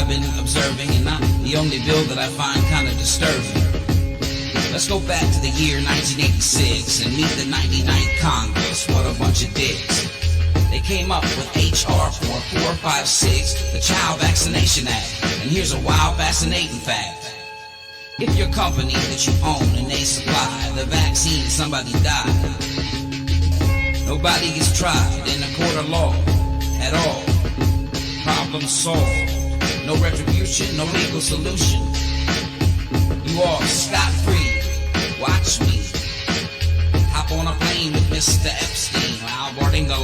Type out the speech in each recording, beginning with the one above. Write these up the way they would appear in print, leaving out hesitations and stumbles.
I've been observing, and not the only bill that I find kind of disturbing. Let's go back to the year 1986 and meet the 99th Congress. What a bunch of dicks. They came up with H.R. 4456, the Child Vaccination Act. And here's a wild, fascinating fact. If your company that you own and they supply the vaccine, somebody died, nobody gets tried in a court of law at all. Problem solved. No retribution, no legal solution. You all scot-free. Watch me. Hop on a plane with Mr. Epstein. Now boarding the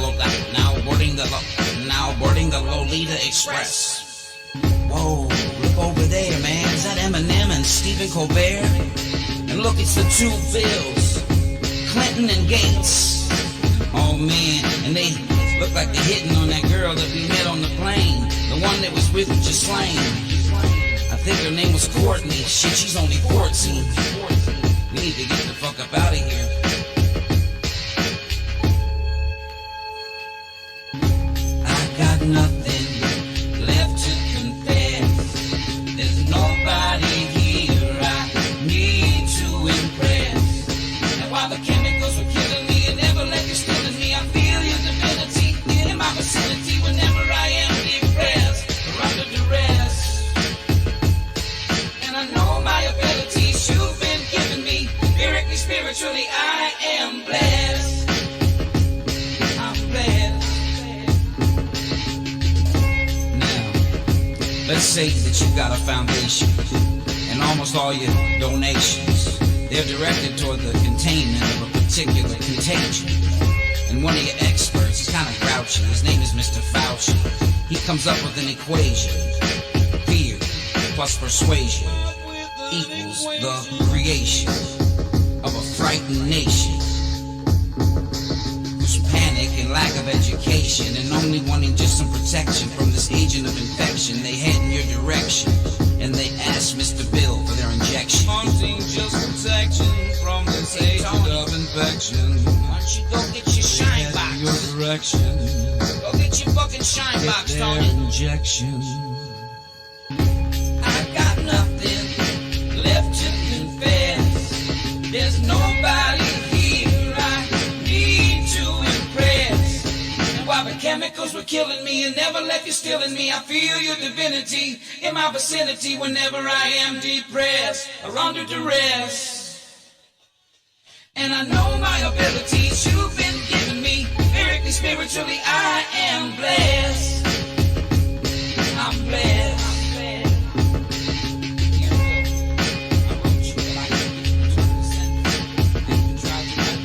Lolita Express. Whoa, look over there, man. Is that Eminem and Stephen Colbert? And look, it's the two Bills, Clinton and Gates. Oh man, and they look like they're hitting on that girl that we met on the plane, the one that was with Ghislaine. I think her name was Courtney. Shit, she's only 14. We need to get the fuck up out of here. I got nothing left to confess. There's nobody here I need to impress. And while the chemicals were killing me and never let you steal in me, I feel your divinity in my vicinity whenever I am depressed or under duress. And I know my abilities you've been giving me. Lyrically, spiritually, I am blessed. I'm blessed. Now, let's say that you got a foundation, and almost all your donations, they're directed toward the containment of a particular contagion. And one of your experts, he's kind of grouchy, his name is Mr. Fauci. He comes up with an equation. Fear plus persuasion equals the creation of a frightened nation whose panic and lack of education and only wanting just some protection from this agent of infection, they head in your direction and they ask Mr. Bill for their injection. Wanting just protection from this agent of infection. Why don't you go get your shine box? Your direction. Go get your fucking shine box, Tony. Injection. I got nothing left to confess. There's nobody here I need to impress. And while the chemicals were killing me and never left you still in me, I feel your divinity in my vicinity whenever I am depressed or under duress. And I know my abilities you've been giving me. Lyrically, spiritually, I am blessed. I'm blessed.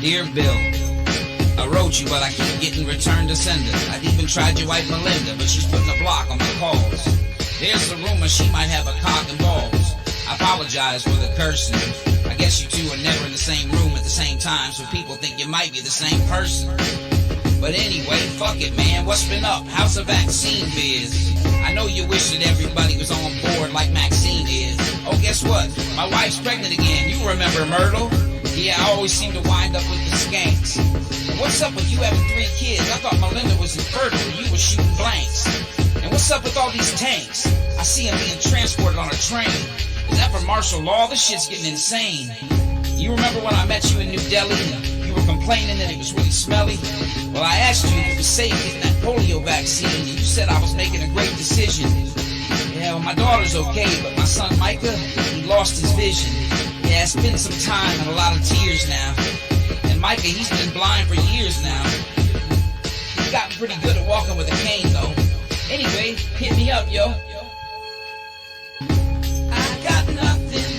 Dear Bill, I wrote you, but I keep getting returned to sender. I've even tried your wife Melinda, but she's putting a block on my calls. There's a rumor she might have a cock and balls. I apologize for the cursing. I guess you two are never in the same room at the same time, so people think you might be the same person. But anyway, fuck it, man. What's been up? How's the vaccine biz? I know you wish that everybody was on board like Maxine is. Oh, guess what? My wife's pregnant again. You remember Myrtle? Yeah, I always seem to wind up with the skanks. And what's up with you having 3 kids? I thought Melinda was infertile and you were shooting blanks. And what's up with all these tanks? I see them being transported on a train. Is that for martial law? This shit's getting insane. You remember when I met you in New Delhi and you were complaining that it was really smelly? Well, I asked you if it was safe getting that polio vaccine and you said I was making a great decision. Yeah, well, my daughter's okay, but my son Micah, he lost his vision. Yeah, it's been some time and a lot of tears now. And Micah, he's been blind for years now. He's gotten pretty good at walking with a cane, though. Anyway, hit me up, yo. I got nothing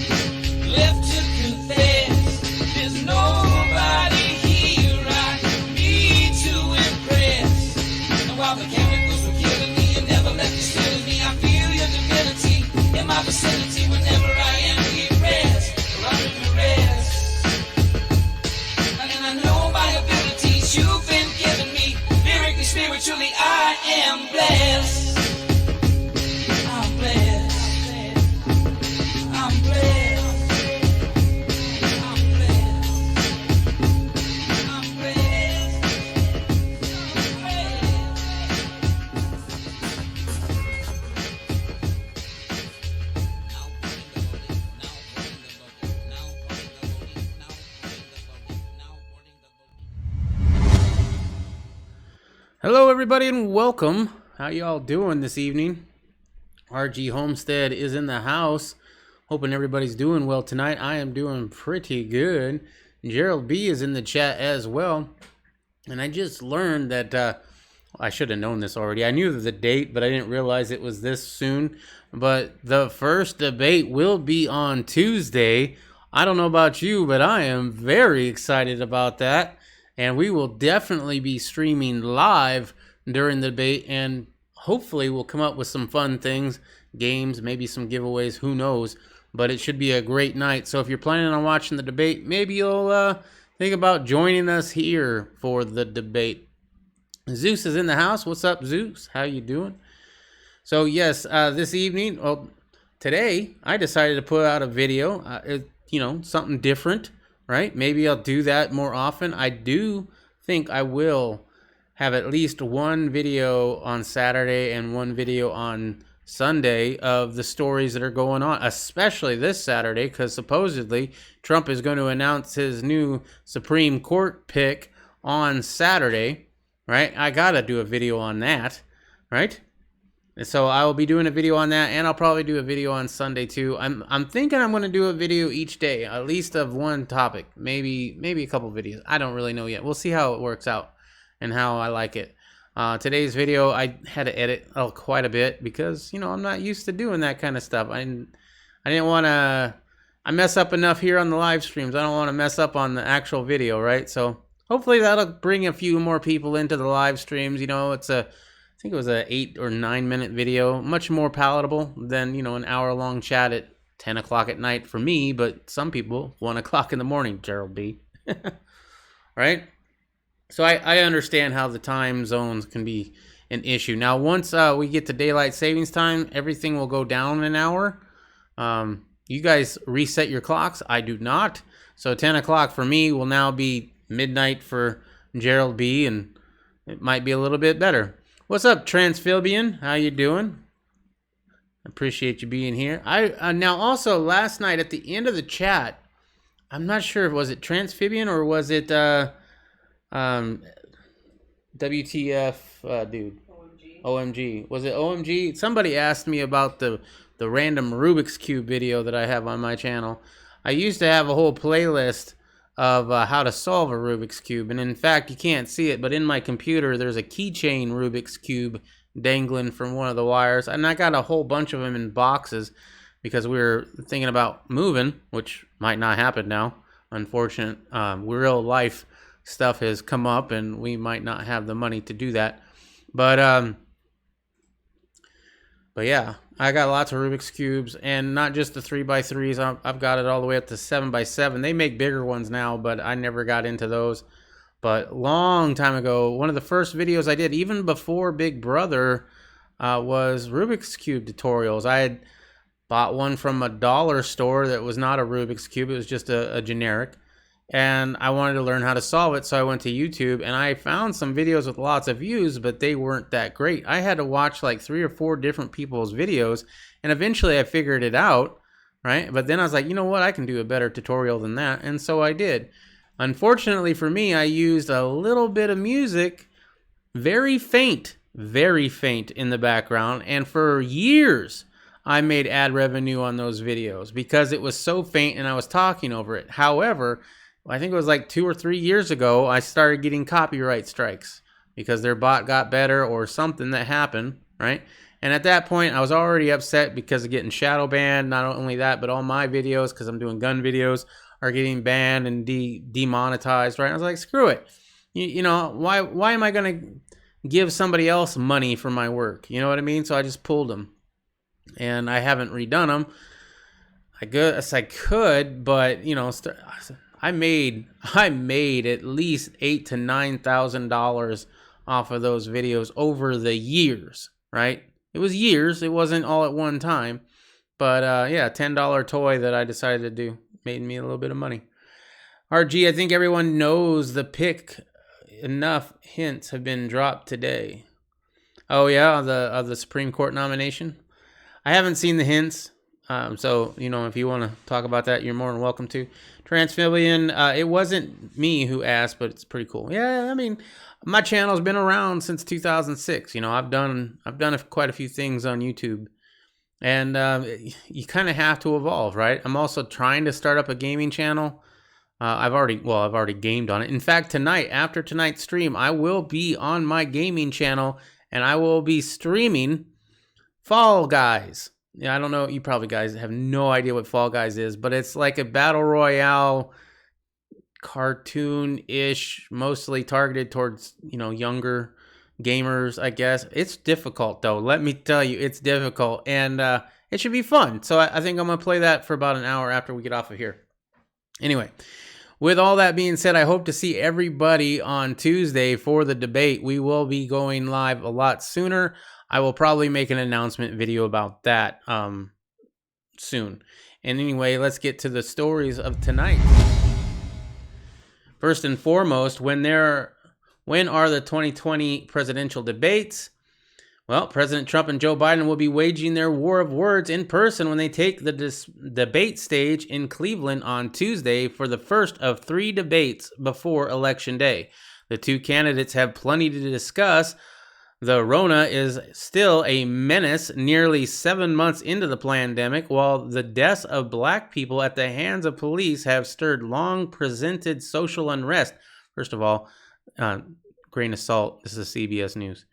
left to confess. There's nobody here I need to impress. And while the chemicals were killing me and never left you still in me, I feel your divinity in my vicinity whenever I am depressed. And I know my abilities you've been giving me. Lyrically, spiritually, I am blessed. I'm blessed. I'm blessed. I'm blessed. I'm blessed. I'm blessed. Hello, everybody, and welcome. How y'all doing this evening? RG Homestead is in the house. Hoping everybody's doing well tonight. I am doing pretty good. Gerald B is in the chat as well. And I just learned that I should have known this already. I knew the date, but I didn't realize it was this soon. But the first debate will be on Tuesday. I don't know about you, but I am very excited about that. And we will definitely be streaming live during the debate, and hopefully we'll come up with some fun things, games, maybe some giveaways, who knows. But it should be a great night. So if you're planning on watching the debate, maybe you'll think about joining us here for the debate. Zeus is in the house. What's up, Zeus? How you doing? So yes, this evening, today, I decided to put out a video. Something different, right? Maybe I'll do that more often. I do think I will have at least one video on Saturday and one video on Sunday of the stories that are going on, especially this Saturday, because supposedly Trump is going to announce his new Supreme Court pick on Saturday, right? I gotta do a video on that, right? So I will be doing a video on that, and I'll probably do a video on Sunday too. I'm thinking I'm going to do a video each day, at least of one topic, maybe a couple videos. I don't really know yet. We'll see how it works out and how I like it. Today's video I had to edit quite a bit because I'm not used to doing that kind of stuff. I didn't want to. I mess up enough here on the live streams. I don't want to mess up on the actual video, right? So hopefully that'll bring a few more people into the live streams. I think it was an 8 or 9 minute video, much more palatable than, an hour long chat at 10 o'clock at night for me, but some people, 1 o'clock in the morning, Gerald B. Right? So I understand how the time zones can be an issue. Now, once we get to daylight savings time, everything will go down an hour. You guys reset your clocks. I do not. So 10 o'clock for me will now be midnight for Gerald B, and it might be a little bit better. What's up, Transphibian? How you doing? Appreciate you being here. Now also last night at the end of the chat, I'm not sure, was it Transphibian or was it WTF dude? OMG. Was it OMG? Somebody asked me about the random Rubik's Cube video that I have on my channel. I used to have a whole playlist of how to solve a Rubik's Cube. And in fact, you can't see it, but in my computer, there's a keychain Rubik's Cube dangling from one of the wires. And I got a whole bunch of them in boxes because we were thinking about moving, which might not happen now. Unfortunate, real life stuff has come up and we might not have the money to do that. But yeah, I got lots of Rubik's Cubes, and not just the 3x3s. I've got it all the way up to 7x7. They make bigger ones now, but I never got into those. But long time ago, one of the first videos I did, even before Big Brother, was Rubik's Cube tutorials. I had bought one from a dollar store that was not a Rubik's Cube. It was just a generic. And I wanted to learn how to solve it, so I went to YouTube, and I found some videos with lots of views, but they weren't that great. I had to watch like 3 or 4 different people's videos, and eventually I figured it out, right? But then I was like, you know what? I can do a better tutorial than that, and so I did. Unfortunately for me, I used a little bit of music, very faint in the background, and for years I made ad revenue on those videos because it was so faint and I was talking over it. However, I think it was like 2 or 3 years ago, I started getting copyright strikes because their bot got better or something that happened, right? And at that point, I was already upset because of getting shadow banned. Not only that, but all my videos, because I'm doing gun videos, are getting banned and demonetized, right? I was like, screw it. Why am I going to give somebody else money for my work? You know what I mean? So I just pulled them. And I haven't redone them. I guess I could, but, I made at least $8,000 to $9,000 off of those videos over the years, right? It was years. It wasn't all at one time. But yeah, $10 toy that I decided to do made me a little bit of money. RG, I think everyone knows the pick. Enough hints have been dropped today. Oh yeah, of the Supreme Court nomination. I haven't seen the hints. So, if you want to talk about that, you're more than welcome to. Transphibian, it wasn't me who asked, but it's pretty cool. Yeah, I mean, my channel's been around since 2006. I've done quite a few things on YouTube. And you kind of have to evolve, right? I'm also trying to start up a gaming channel. I've already gamed on it. In fact, tonight, after tonight's stream, I will be on my gaming channel, and I will be streaming Fall Guys. Yeah, I don't know. You probably guys have no idea what Fall Guys is, but it's like a battle royale cartoon-ish, mostly targeted towards, younger gamers, I guess. It's difficult, though. Let me tell you, it's difficult, and it should be fun. So I think I'm going to play that for about an hour after we get off of here. Anyway, with all that being said, I hope to see everybody on Tuesday for the debate. We will be going live a lot sooner. I will probably make an announcement video about that soon. And anyway, let's get to the stories of tonight. First and foremost, when are the 2020 presidential debates? Well, President Trump and Joe Biden will be waging their war of words in person when they take the debate stage in Cleveland on Tuesday for the first of 3 debates before Election Day. The two candidates have plenty to discuss. The Rona is still a menace nearly 7 months into the pandemic, while the deaths of black people at the hands of police have stirred long-presented social unrest. First of all, grain of salt, this is CBS News.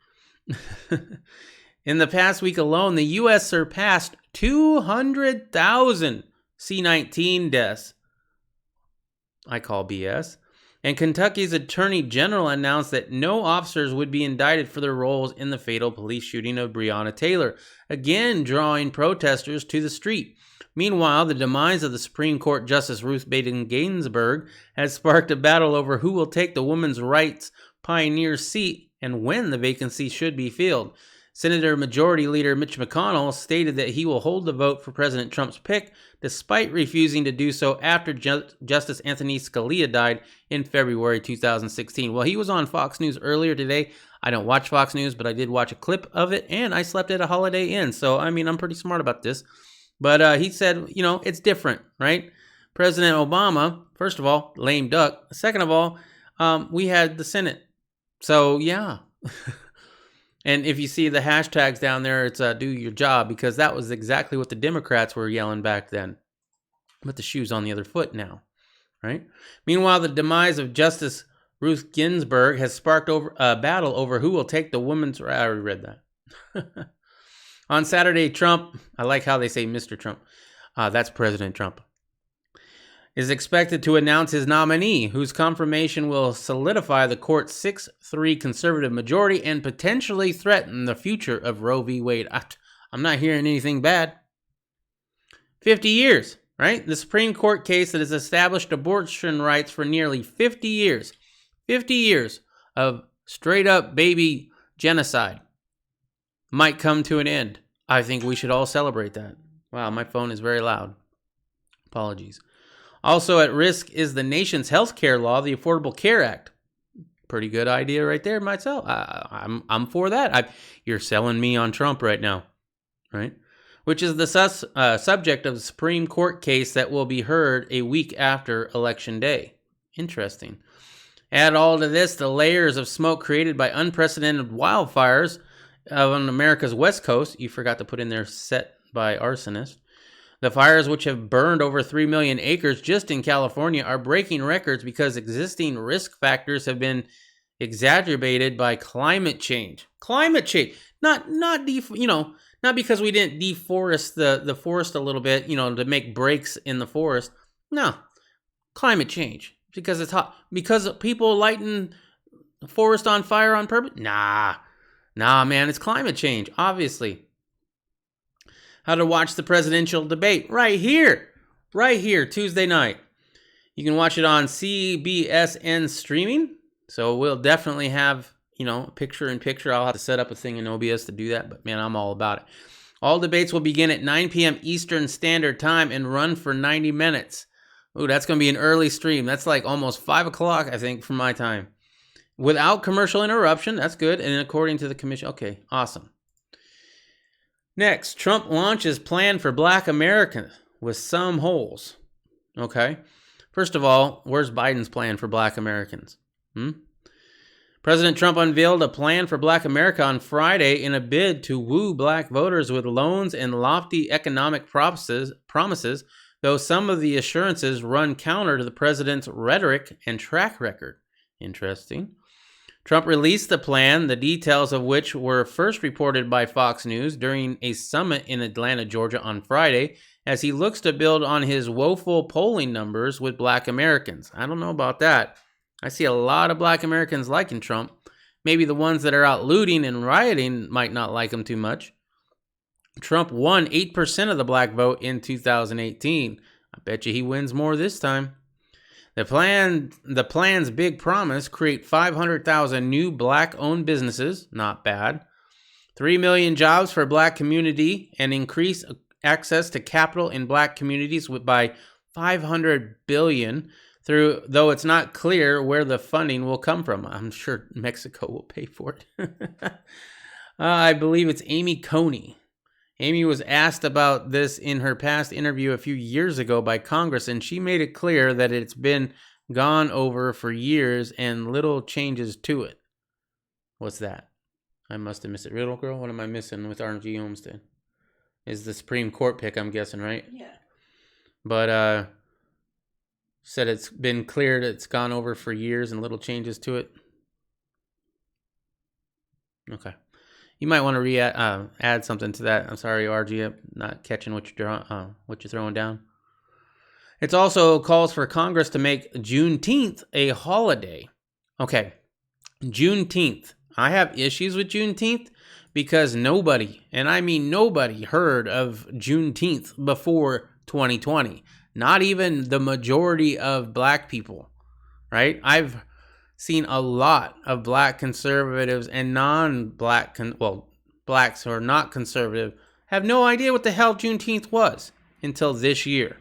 In the past week alone, the U.S. surpassed 200,000 C-19 deaths. I call BS. And Kentucky's Attorney General announced that no officers would be indicted for their roles in the fatal police shooting of Breonna Taylor, again drawing protesters to the street. Meanwhile, the demise of the Supreme Court Justice Ruth Bader Ginsburg has sparked a battle over who will take the women's rights pioneer seat and when the vacancy should be filled. Senator Majority Leader Mitch McConnell stated that he will hold the vote for President Trump's pick, despite refusing to do so after Justice Anthony Scalia died in February 2016. Well, he was on Fox News earlier today. I don't watch Fox News, but I did watch a clip of it, and I slept at a Holiday Inn. So, I'm pretty smart about this. But he said, it's different, right? President Obama, first of all, lame duck. Second of all, we had the Senate. So, yeah. And if you see the hashtags down there, it's do your job, because that was exactly what the Democrats were yelling back then. But the shoe's on the other foot now, right? Meanwhile, the demise of Justice Ruth Ginsburg has sparked a battle over who will take the women's... I already read that. On Saturday, Trump, I like how they say Mr. Trump. That's President Trump, is expected to announce his nominee, whose confirmation will solidify the court's 6-3 conservative majority and potentially threaten the future of Roe v. Wade. I'm not hearing anything bad. 50 years, right? The Supreme Court case that has established abortion rights for nearly 50 years. 50 years of straight-up baby genocide might come to an end. I think we should all celebrate that. Wow, my phone is very loud. Apologies. Also at risk is the nation's health care law, the Affordable Care Act. Pretty good idea right there myself. I'm for that. You're selling me on Trump right now, right? Which is the subject of the Supreme Court case that will be heard a week after Election Day. Interesting. Add all to this the layers of smoke created by unprecedented wildfires on America's West Coast. You forgot to put in there set by arsonists. The fires, which have burned over 3 million acres just in California, are breaking records because existing risk factors have been exacerbated by climate change. Climate change, not because we didn't deforest the forest a little bit, to make breaks in the forest. No, climate change because it's hot. Because people lighten the forest on fire on purpose. Nah, man, it's climate change, obviously. How to watch the presidential debate right here, Tuesday night. You can watch it on CBSN streaming. So we'll definitely have, picture-in-picture. I'll have to set up a thing in OBS to do that, but man, I'm all about it. All debates will begin at 9 p.m. Eastern Standard Time and run for 90 minutes. Ooh, that's going to be an early stream. That's like almost 5 o'clock, I think, from my time. Without commercial interruption, that's good. And according to the commission, okay, awesome. Next, Trump launches plan for Black America with some holes. Okay. First of all, where's Biden's plan for Black Americans? President Trump unveiled a plan for Black America on Friday in a bid to woo Black voters with loans and lofty economic promises, though some of the assurances run counter to the president's rhetoric and track record. Interesting. Trump released the plan, the details of which were first reported by Fox News during a summit in Atlanta, Georgia on Friday, as he looks to build on his woeful polling numbers with Black Americans. I don't know about that. I see a lot of Black Americans liking Trump. Maybe the ones that are out looting and rioting might not like him too much. Trump won 8% of the Black vote in 2018. I bet you he wins more this time. The plan's big promise: create 500,000 new Black-owned businesses, not bad. 3 million jobs for Black community, and increase access to capital in Black communities by $500 billion. Though it's not clear where the funding will come from. I'm sure Mexico will pay for it. I believe it's Amy Coney. Amy was asked about this in her past interview a few years ago by Congress, and she made it clear that it's been gone over for years and little changes to it. What's that? I must have missed it. Riddle Girl? What am I missing with RG Homestead? Is the Supreme Court pick, I'm guessing, right? Yeah. But, said it's been cleared, it's gone over for years and little changes to it. Okay. You might want to add something to that. I'm sorry, RG, I'm not catching what you're throwing down. It also calls for Congress to make Juneteenth a holiday. Okay, Juneteenth. I have issues with Juneteenth because nobody, and I mean nobody, heard of Juneteenth before 2020. Not even the majority of Black people, right? I've seen a lot of Black conservatives and non-Black, Blacks who are not conservative, have no idea what the hell Juneteenth was until this year.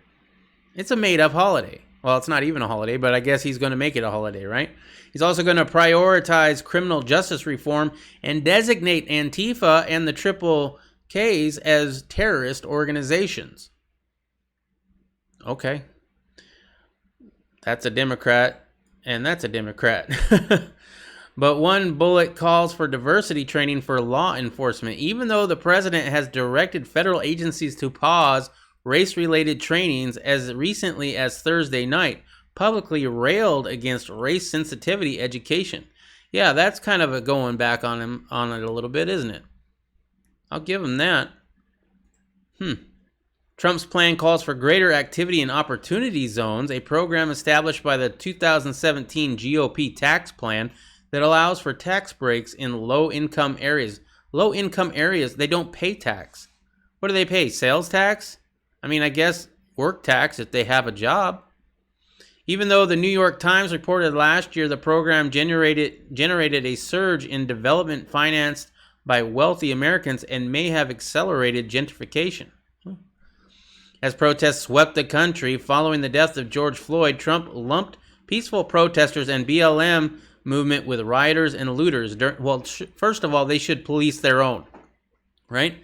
It's a made-up holiday. Well, it's not even a holiday, but I guess he's going to make it a holiday, right? He's also going to prioritize criminal justice reform and designate Antifa and the Triple Ks as terrorist organizations. Okay. That's a Democrat. And that's a Democrat. But one bullet calls for diversity training for law enforcement, even though the president has directed federal agencies to pause race-related trainings as recently as Thursday night, publicly railed against race sensitivity education. Yeah, that's kind of a going back on it a little bit, isn't it? I'll give him that. Trump's plan calls for greater activity in opportunity zones, a program established by the 2017 GOP tax plan that allows for tax breaks in low-income areas. Low-income areas, they don't pay tax. What do they pay? Sales tax? I mean, I guess work tax if they have a job. Even though the New York Times reported last year the program generated a surge in development financed by wealthy Americans and may have accelerated gentrification. As protests swept the country following the death of George Floyd, Trump lumped peaceful protesters and BLM movement with rioters and looters. First of all, they should police their own, right?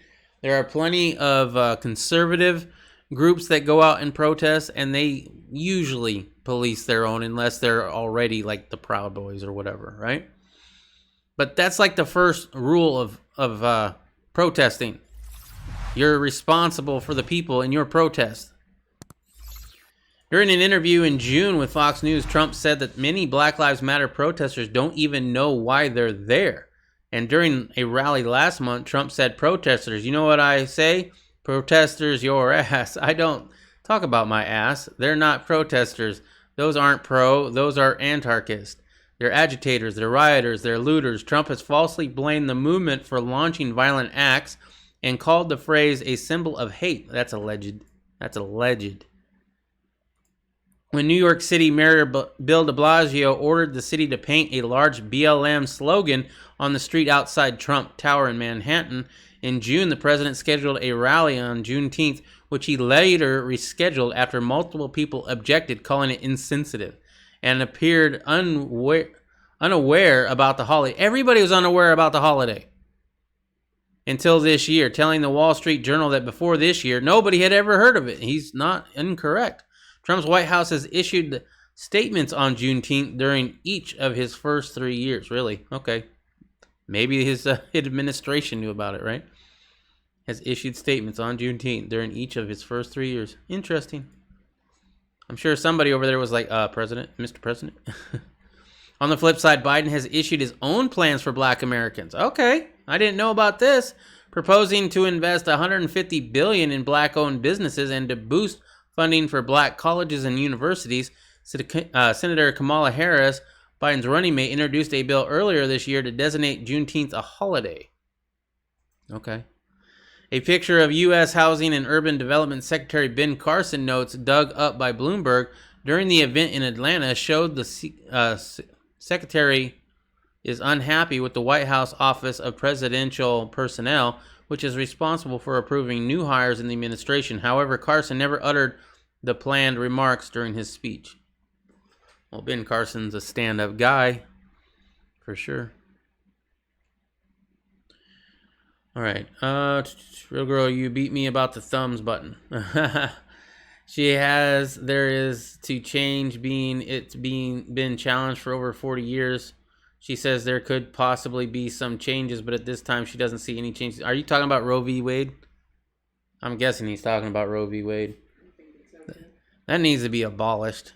There are plenty of conservative groups that go out and protest, and they usually police their own unless they're already like the Proud Boys or whatever, right? But that's like the first rule of protesting. You're responsible for the people in your protest. During an interview in June with Fox News, Trump said that many Black Lives Matter protesters don't even know why they're there. And during a rally last month, Trump said, protesters, you know what I say? Protesters, your ass. I don't talk about my ass. They're not protesters. Those aren't those are anarchists. They're agitators, they're rioters, they're looters. Trump has falsely blamed the movement for launching violent acts and called the phrase a symbol of hate. That's alleged. When New York City Mayor Bill de Blasio ordered the city to paint a large BLM slogan on the street outside Trump Tower in Manhattan, in June, the president scheduled a rally on Juneteenth, which he later rescheduled after multiple people objected, calling it insensitive, and appeared unaware about the holiday. Everybody was unaware about the holiday. until this year, telling the Wall Street Journal that before this year, nobody had ever heard of it. He's not incorrect. Trump's White House has issued statements on Juneteenth during each of his first 3 years. Really? Okay. Maybe his administration knew about it, right? Has issued statements on Juneteenth during each of his first 3 years. Interesting. I'm sure somebody over there was like, President, Mr. President. On the flip side, Biden has issued his own plans for Black Americans. Okay, I didn't know about this. Proposing to invest $150 billion in Black-owned businesses and to boost funding for Black colleges and universities. Senator Kamala Harris, Biden's running mate, introduced a bill earlier this year to designate Juneteenth a holiday. Okay. A picture of U.S. Housing and Urban Development Secretary Ben Carson notes dug up by Bloomberg during the event in Atlanta showed the Secretary is unhappy with the White House Office of Presidential Personnel, which is responsible for approving new hires in the administration. However, Carson never uttered the planned remarks during his speech. Well, Ben Carson's a stand-up guy, for sure. All right. Real girl, you beat me about the thumbs button. There is to change it's been challenged for over 40 years. She says there could possibly be some changes, but at this time she doesn't see any changes. Are you talking about Roe v. Wade? I'm guessing he's talking about Roe v. Wade. That needs to be abolished.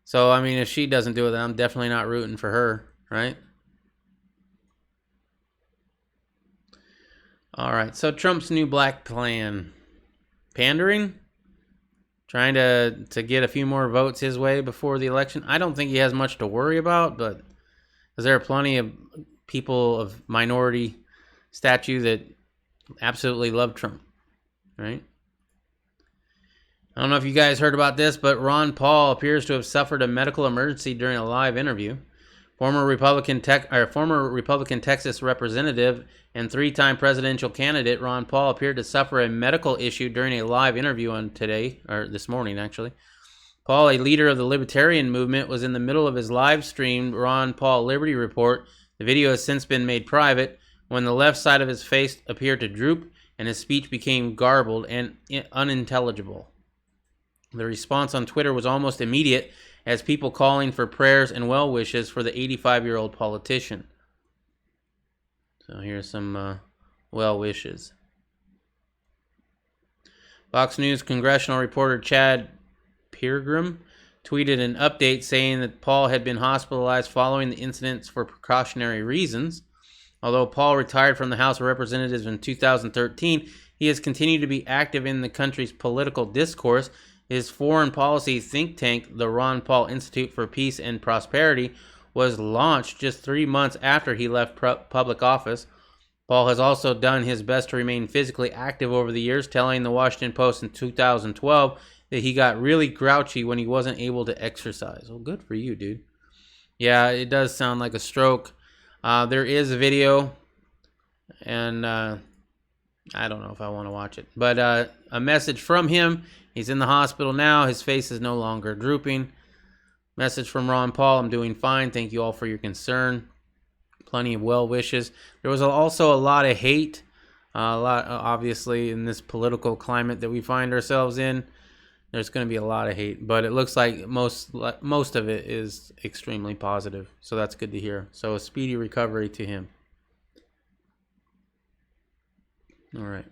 So, I mean, if she doesn't do it, then I'm definitely not rooting for her, right? All right, so Trump's new black plan. Pandering? Trying to get a few more votes his way before the election? I don't think he has much to worry about, but because there are plenty of people of minority stature that absolutely love Trump, right? I don't know if you guys heard about this, but Ron Paul appears to have suffered a medical emergency during a live interview. Former Republican Texas representative and three-time presidential candidate Ron Paul appeared to suffer a medical issue during a live interview this morning, actually. Paul, a leader of the Libertarian movement, was in the middle of his live-streamed Ron Paul Liberty Report. The video has since been made private when the left side of his face appeared to droop and his speech became garbled and unintelligible. The response on Twitter was almost immediate, as people calling for prayers and well wishes for the 85-year-old politician. So here's some well wishes. Fox News congressional reporter Chad Peargrim tweeted an update saying that Paul had been hospitalized following the incidents for precautionary reasons. Although Paul retired from the House of Representatives in 2013, he has continued to be active in the country's political discourse. His foreign policy think tank, the Ron Paul Institute for Peace and Prosperity, was launched just 3 months after he left public office. Paul has also done his best to remain physically active over the years, telling the Washington Post in 2012 that he got really grouchy when he wasn't able to exercise. Well, good for you, dude. Yeah, it does sound like a stroke. There is a video, and I don't know if I want to watch it. But a message from him. He's in the hospital now. His face is no longer drooping. Message from Ron Paul. I'm doing fine. Thank you all for your concern. Plenty of well wishes. There was also a lot of hate. Obviously, in this political climate that we find ourselves in, there's going to be a lot of hate. But it looks like most of it is extremely positive. So that's good to hear. So a speedy recovery to him. All right.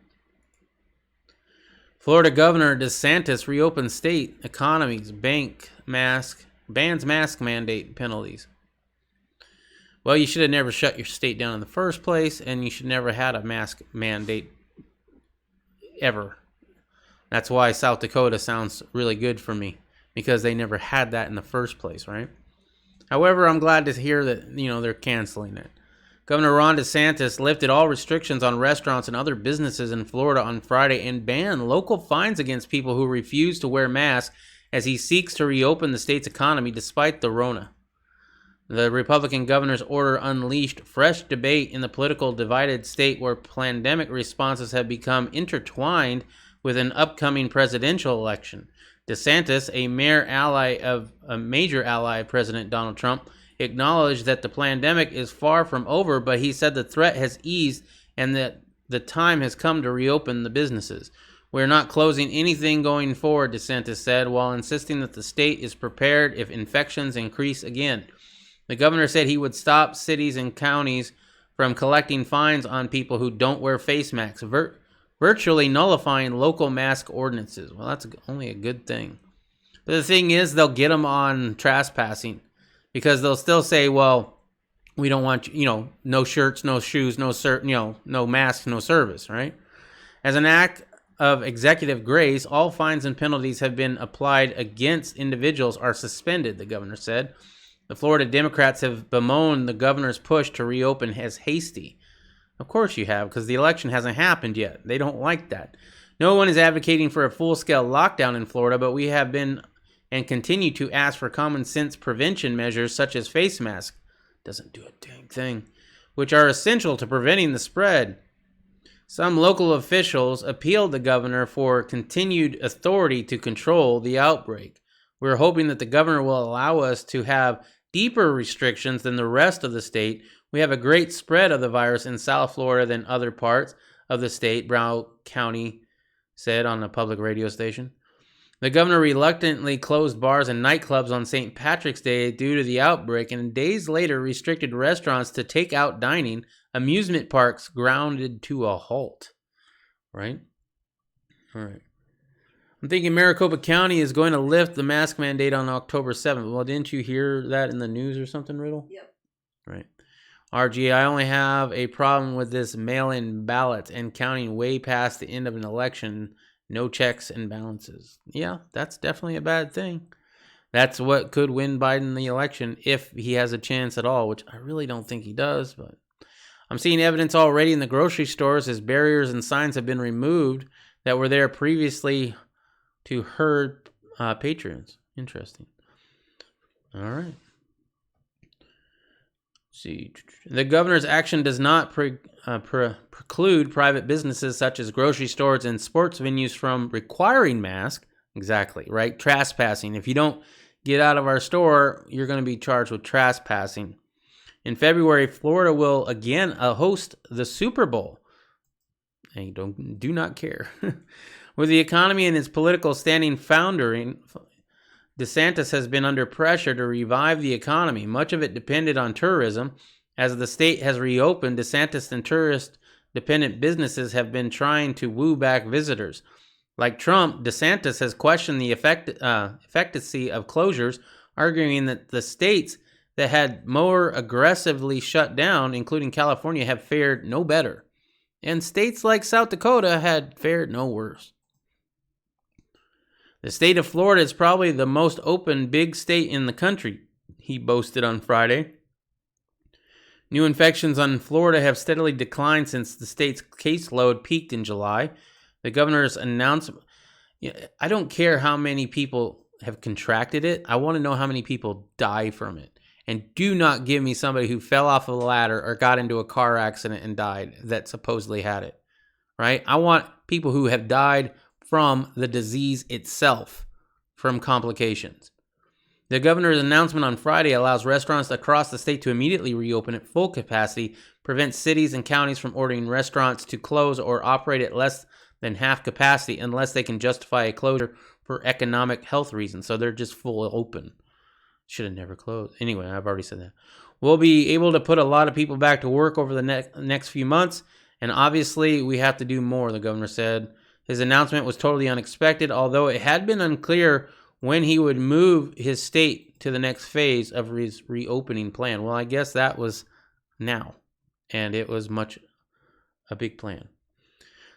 Florida Governor DeSantis reopens state economies, bans mask mandate penalties. Well, you should have never shut your state down in the first place, and you should never had a mask mandate ever. That's why South Dakota sounds really good for me, because they never had that in the first place, right? However, I'm glad to hear that, they're canceling it. Governor Ron DeSantis lifted all restrictions on restaurants and other businesses in Florida on Friday and banned local fines against people who refuse to wear masks as he seeks to reopen the state's economy despite the Rona. The Republican governor's order unleashed fresh debate in the political divided state where pandemic responses have become intertwined with an upcoming presidential election. DeSantis, a major ally of President Donald Trump, acknowledged that the pandemic is far from over, but he said the threat has eased and that the time has come to reopen the businesses. We're not closing anything going forward, DeSantis said, while insisting that the state is prepared if infections increase again. The governor said he would stop cities and counties from collecting fines on people who don't wear face masks, virtually nullifying local mask ordinances. Well, that's only a good thing. But the thing is, they'll get them on trespassing because they'll still say, well, we don't want, no shirts, no shoes, no masks, no service, right? As an act of executive grace, all fines and penalties have been applied against individuals are suspended, the governor said. The Florida Democrats have bemoaned the governor's push to reopen as hasty. Of course you have, because the election hasn't happened yet. They don't like that. No one is advocating for a full-scale lockdown in Florida, but we have been and continue to ask for common sense prevention measures such as face masks. Doesn't do a dang thing, which are essential to preventing the spread. Some local officials appealed the governor for continued authority to control the outbreak. We're hoping that the governor will allow us to have deeper restrictions than the rest of the state. We have a great spread of the virus in South Florida than other parts of the state, Brown County said on a public radio station. The governor reluctantly closed bars and nightclubs on St. Patrick's Day due to the outbreak, and days later restricted restaurants to take-out dining, amusement parks grounded to a halt. Right? All right. I'm thinking Maricopa County is going to lift the mask mandate on October 7th. Well, didn't you hear that in the news or something, Riddle? Yep. Right. RG, I only have a problem with this mail-in ballot and counting way past the end of an election. No checks and balances. Yeah, that's definitely a bad thing. That's what could win Biden the election if he has a chance at all, which I really don't think he does. But I'm seeing evidence already in the grocery stores as barriers and signs have been removed that were there previously to herd patrons. Interesting. All right. See, the governor's action does not preclude private businesses such as grocery stores and sports venues from requiring masks. Exactly, right? Trespassing. If you don't get out of our store, you're going to be charged with trespassing. In February, Florida will again host the Super Bowl. And you do not care. With the economy and its political standing foundering, DeSantis has been under pressure to revive the economy. Much of it depended on tourism. As the state has reopened, DeSantis and tourist-dependent businesses have been trying to woo back visitors. Like Trump, DeSantis has questioned the efficacy of closures, arguing that the states that had more aggressively shut down, including California, have fared no better. And states like South Dakota had fared no worse. The state of Florida is probably the most open big state in the country, he boasted on Friday. New infections on Florida have steadily declined since the state's caseload peaked in July. The governor's announcement, I don't care how many people have contracted it. I want to know how many people die from it. And do not give me somebody who fell off of a ladder or got into a car accident and died that supposedly had it, right? I want people who have died from the disease itself, from complications. The governor's announcement on Friday allows restaurants across the state to immediately reopen at full capacity, prevents cities and counties from ordering restaurants to close or operate at less than half capacity unless they can justify a closure for economic health reasons. So they're just full open. Should have never closed. Anyway, I've already said that. We'll be able to put a lot of people back to work over the next few months, and obviously we have to do more, the governor said. His announcement was totally unexpected, although it had been unclear when he would move his state to the next phase of his reopening plan. Well, I guess that was now, and it was a big plan.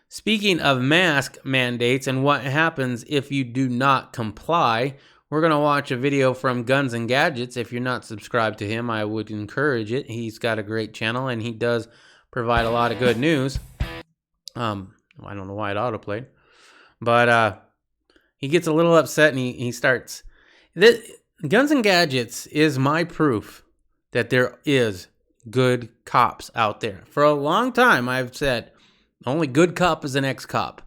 Speaking of mask mandates and what happens if you do not comply, we're going to watch a video from Guns and Gadgets. If you're not subscribed to him, I would encourage it. He's got a great channel, and he does provide a lot of good news. I don't know why it autoplayed, but he gets a little upset and he starts. Guns and Gadgets is my proof that there is good cops out there. For a long time, I've said only good cop is an ex-cop.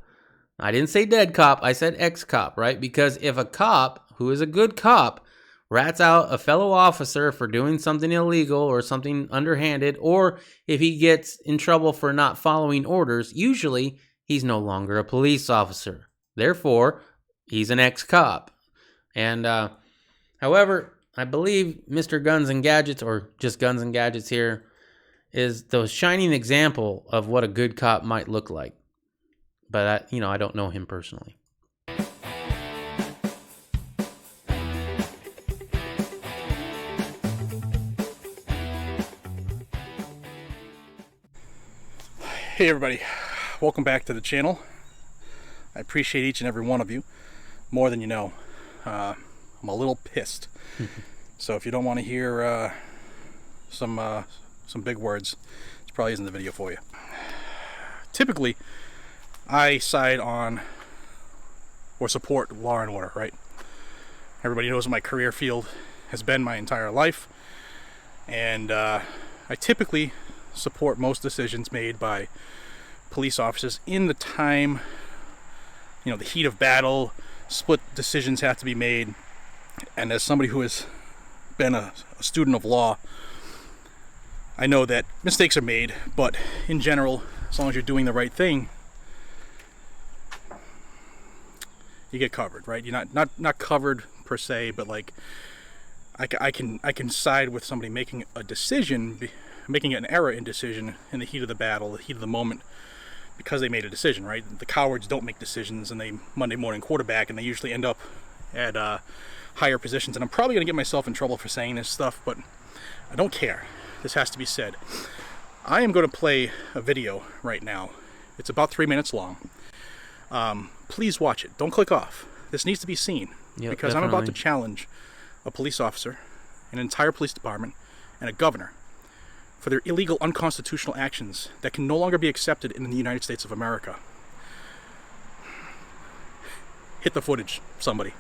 I didn't say dead cop. I said ex-cop, right? Because if a cop who is a good cop rats out a fellow officer for doing something illegal or something underhanded, or if he gets in trouble for not following orders, usually he's no longer a police officer. Therefore, he's an ex-cop. And, however, I believe Mr. Guns and Gadgets, or just Guns and Gadgets here, is the shining example of what a good cop might look like. But, I don't know him personally. Hey everybody, welcome back to the channel. I appreciate each and every one of you more than you know. I'm a little pissed. So if you don't want to hear some big words, it probably isn't the video for you. Typically, I side on or support law and order, right? Everybody knows what my career field has been my entire life, and I typically support most decisions made by police officers in the time, the heat of battle. Split decisions have to be made, and as somebody who has been a student of law, I know that mistakes are made, but in general, as long as you're doing the right thing, you get covered, right? You're not covered per se, but like I can side with somebody making a decision, making an error in decision in the heat of the battle, the heat of the moment, because they made a decision, right? The cowards don't make decisions, and they Monday morning quarterback, and they usually end up at higher positions. And I'm probably going to get myself in trouble for saying this stuff, but I don't care. This has to be said. I am going to play a video right now. It's about 3 minutes long. Please watch it. Don't click off. This needs to be seen, because I'm about to challenge a police officer, an entire police department, and a governor for their illegal, unconstitutional actions that can no longer be accepted in the United States of America. Hit the footage, somebody.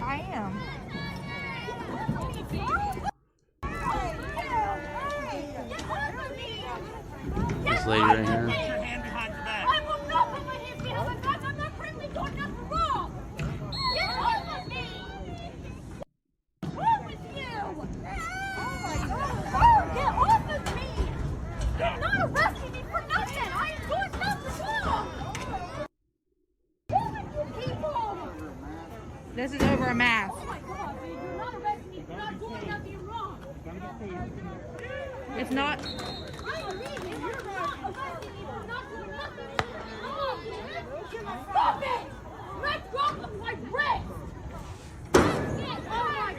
I am. This lady right here. I will not put my hands behind my back. I'm not friendly. Doing nothing wrong. Get off of me. What's wrong with you? Oh my God. Get off of me. You're not arresting me for nothing. I am doing nothing wrong. What with you people? This is over a mask. Oh my God, dude. You're not arresting me for not doing nothing wrong. It's not. I believe you. You're not arresting me for not doing nothing wrong. Stop it! Let go of my wrist! Oh my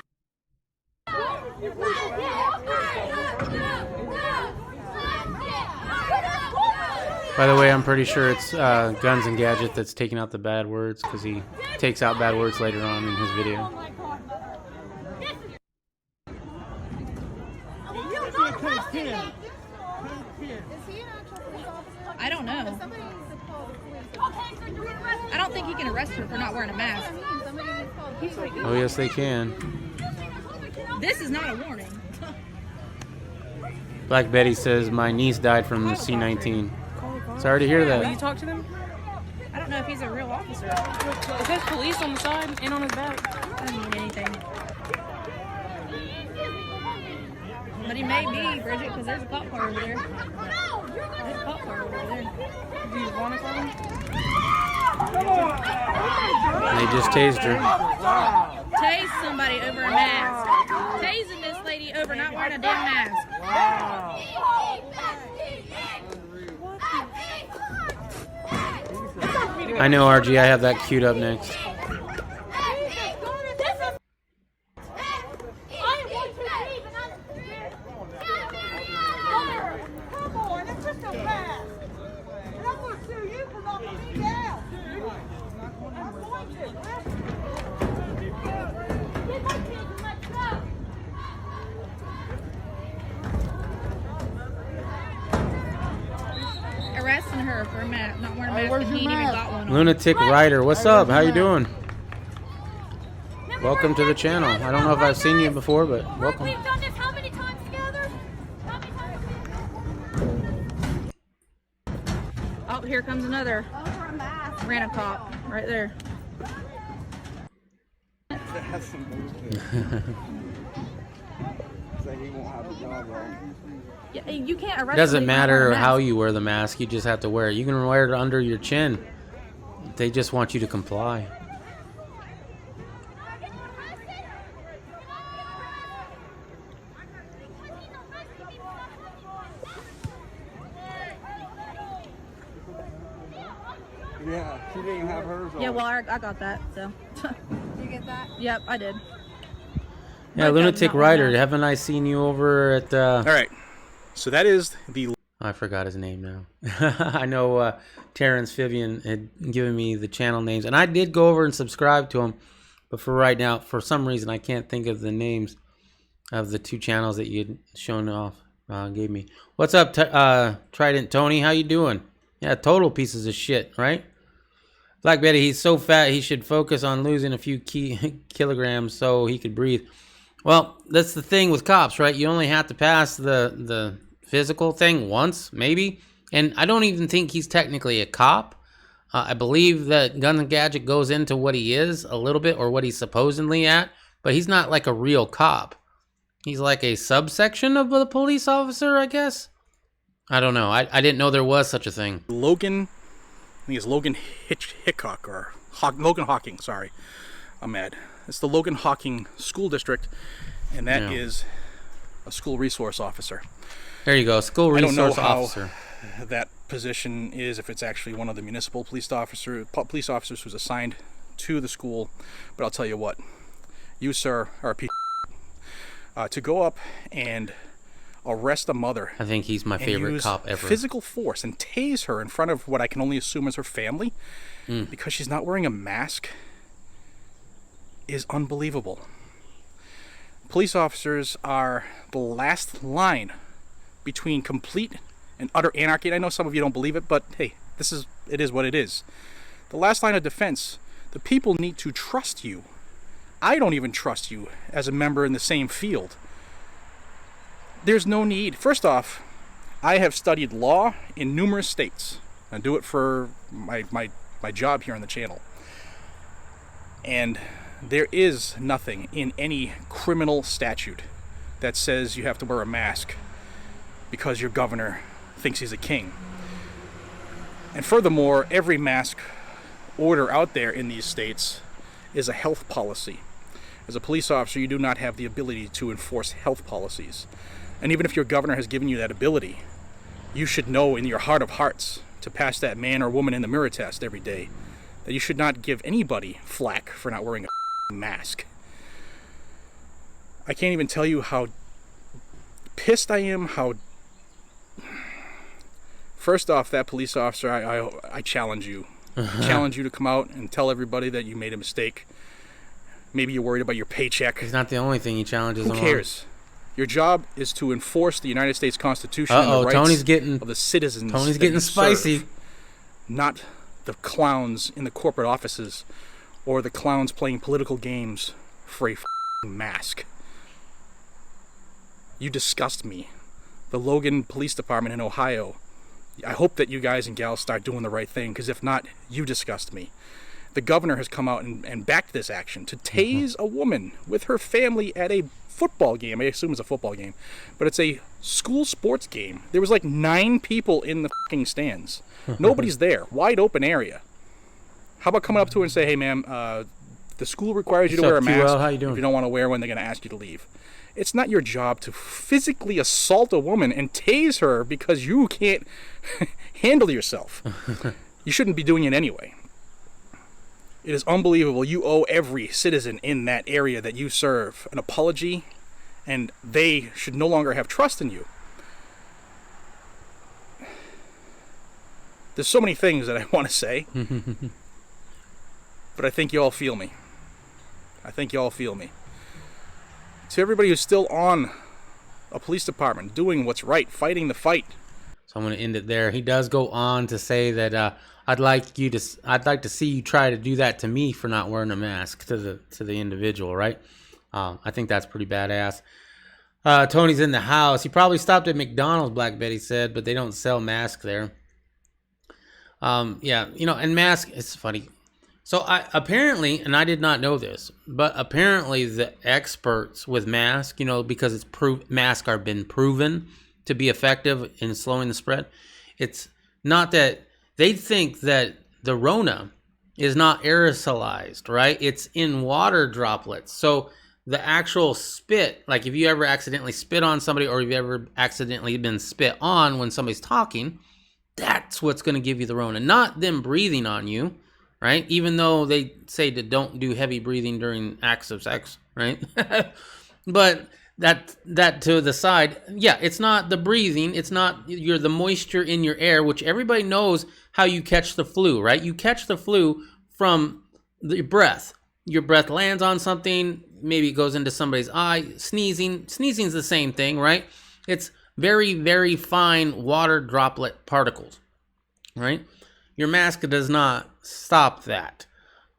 By the way, I'm pretty sure it's Guns and Gadget that's taking out the bad words, because he takes out bad words later on in his video. I don't know. I don't think he can arrest her for not wearing a mask. Oh, yes, they can. This is not a warning. Black Betty says, my niece died from the C-19. Sorry to hear Will you that. talk to them? I don't know if he's a real officer. It says police on the side and on his back. Doesn't mean anything. But he may be, Bridget, because there's a cop car over there. There's a cop car over there. Do you want to call him? They just tased her. Tase somebody over a mask. Tasing this lady over not wearing a damn mask. I know, RG, I have that queued up next. Arresting her for a mask, not wearing a mask, and he ain't even got one on. Lunatic Rider, what's up? How you doing? Now welcome to the channel. I don't know if I've seen you before, but welcome. We've done this how many times together? How many times Oh, here comes another random cop right there. Yeah, you can't arrest. It doesn't somebody for not wearing matter a mask. how you wear the mask, you just have to wear it. You can wear it under your chin. They just want you to comply. Yeah, she didn't have hers on. Yeah, well, I got that. So. you get that? Yep, I did. Yeah, But Lunatic not wearing a Rider, mask. haven't I seen you over at All right. So that is the I forgot his name now. I know Terrence Vivian had given me the channel names, and I did go over and subscribe to him. But for right now, for some reason, I can't think of the names of the two channels that you'd shown off, gave me. What's up, Trident Tony? How you doing? Yeah, total pieces of shit, right? Black Betty, he's so fat he should focus on losing a few kilograms so he could breathe. Well, that's the thing with cops, right? You only have to pass the physical thing once, maybe. And I don't even think he's technically a cop. I believe that Gun and Gadget goes into what he is a little bit, or what he's supposedly at, but he's not like a real cop. He's like a subsection of the police officer, I guess. I don't know. I didn't know there was such a thing. Logan, I think it's Logan Hickok, or Logan Hawking, sorry. I'm mad. It's the Logan Hawking School District, and that is a school resource officer. There you go, school I don't know resource how officer. that position is, if it's actually one of the municipal police officers who's assigned to the school, but I'll tell you what, you, sir, are a piece of to go up and arrest a mother. I think he's my favorite use cop ever. physical force and tase her in front of what I can only assume is her family because she's not wearing a mask is unbelievable. Police officers are the last line between complete and utter anarchy. And I know some of you don't believe it, but hey, it is what it is. The last line of defense. The people need to trust you. I don't even trust you as a member in the same field. There's no need. First off, I have studied law in numerous states. I do it for my job here on the channel. And there is nothing in any criminal statute that says you have to wear a mask because your governor thinks he's a king. And furthermore, every mask order out there in these states is a health policy. As a police officer, you do not have the ability to enforce health policies. And even if your governor has given you that ability, you should know in your heart of hearts to pass that man or woman in the mirror test every day that you should not give anybody flack for not wearing a mask. I can't even tell you how pissed I am, First off, that police officer, I challenge you. I challenge you to come out and tell everybody that you made a mistake. Maybe you're worried about your paycheck. It's not the only thing he challenges Who him cares? Your job is to enforce the United States Constitution and the rights of the citizens. Tony's that getting you spicy. serve, not the clowns in the corporate offices or the clowns playing political games for a mask. You disgust me. The Logan Police Department in Ohio. I hope that you guys and gals start doing the right thing, because if not, you disgust me. The governor has come out and backed this action to tase a woman with her family at a football game. I assume it's a football game, but it's a school sports game. There was like 9 people in the fucking stands. Nobody's there. Wide open area. How about coming up to her and say, "Hey, ma'am, the school requires you to wear a mask. How you doing? If you don't want to wear one, they're going to ask you to leave." It's not your job to physically assault a woman and tase her because you can't handle yourself. You shouldn't be doing it anyway. It is unbelievable. You owe every citizen in that area that you serve an apology, and they should no longer have trust in you. There's so many things that I want to say, but I think you all feel me. To everybody who's still on a police department, doing what's right, fighting the fight. So I'm going to end it there. He does go on to say that I'd like to see you try to do that to me for not wearing a mask to the individual, right? I think that's pretty badass. Tony's in the house. He probably stopped at McDonald's, Black Betty said, but they don't sell masks there. Yeah, and mask, it's funny. So apparently, and I did not know this, but apparently the experts with mask, because it's masks are been proven to be effective in slowing the spread. It's not that they think that the Rona is not aerosolized, right? It's in water droplets. So the actual spit, like if you ever accidentally spit on somebody or if you ever accidentally been spit on when somebody's talking, that's what's going to give you the Rona, not them breathing on you, right? Even though they say to don't do heavy breathing during acts of sex, right? But that to the side, yeah, it's not the breathing, it's not the moisture in your air, which everybody knows how you catch the flu, right? You catch the flu from the breath. Your breath lands on something, maybe it goes into somebody's eye. Sneezing's the same thing, right? It's very, very fine water droplet particles, right? Your mask does not stop that.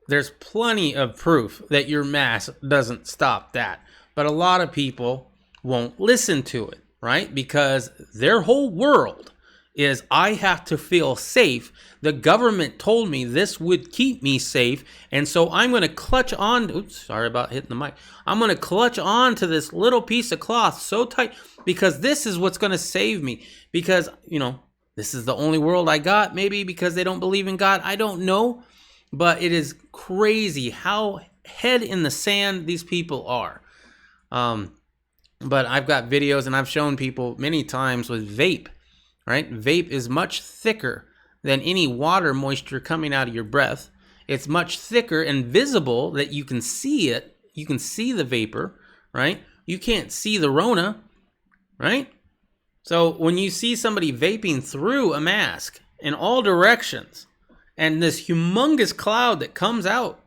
There's plenty of proof that your mask doesn't stop that. But a lot of people won't listen to it, right? Because their whole world is, I have to feel safe. The government told me this would keep me safe, and so I'm going to clutch on. Oops, sorry about hitting the mic. I'm going to clutch on to this little piece of cloth so tight because this is what's going to save me. Because, this is the only world I got, maybe because they don't believe in God. I don't know. But it is crazy how head in the sand these people are. But I've got videos and I've shown people many times with vape, right? Vape is much thicker than any water moisture coming out of your breath. It's much thicker and visible that you can see it. You can see the vapor, right? You can't see the Rona, right? So when you see somebody vaping through a mask in all directions and this humongous cloud that comes out,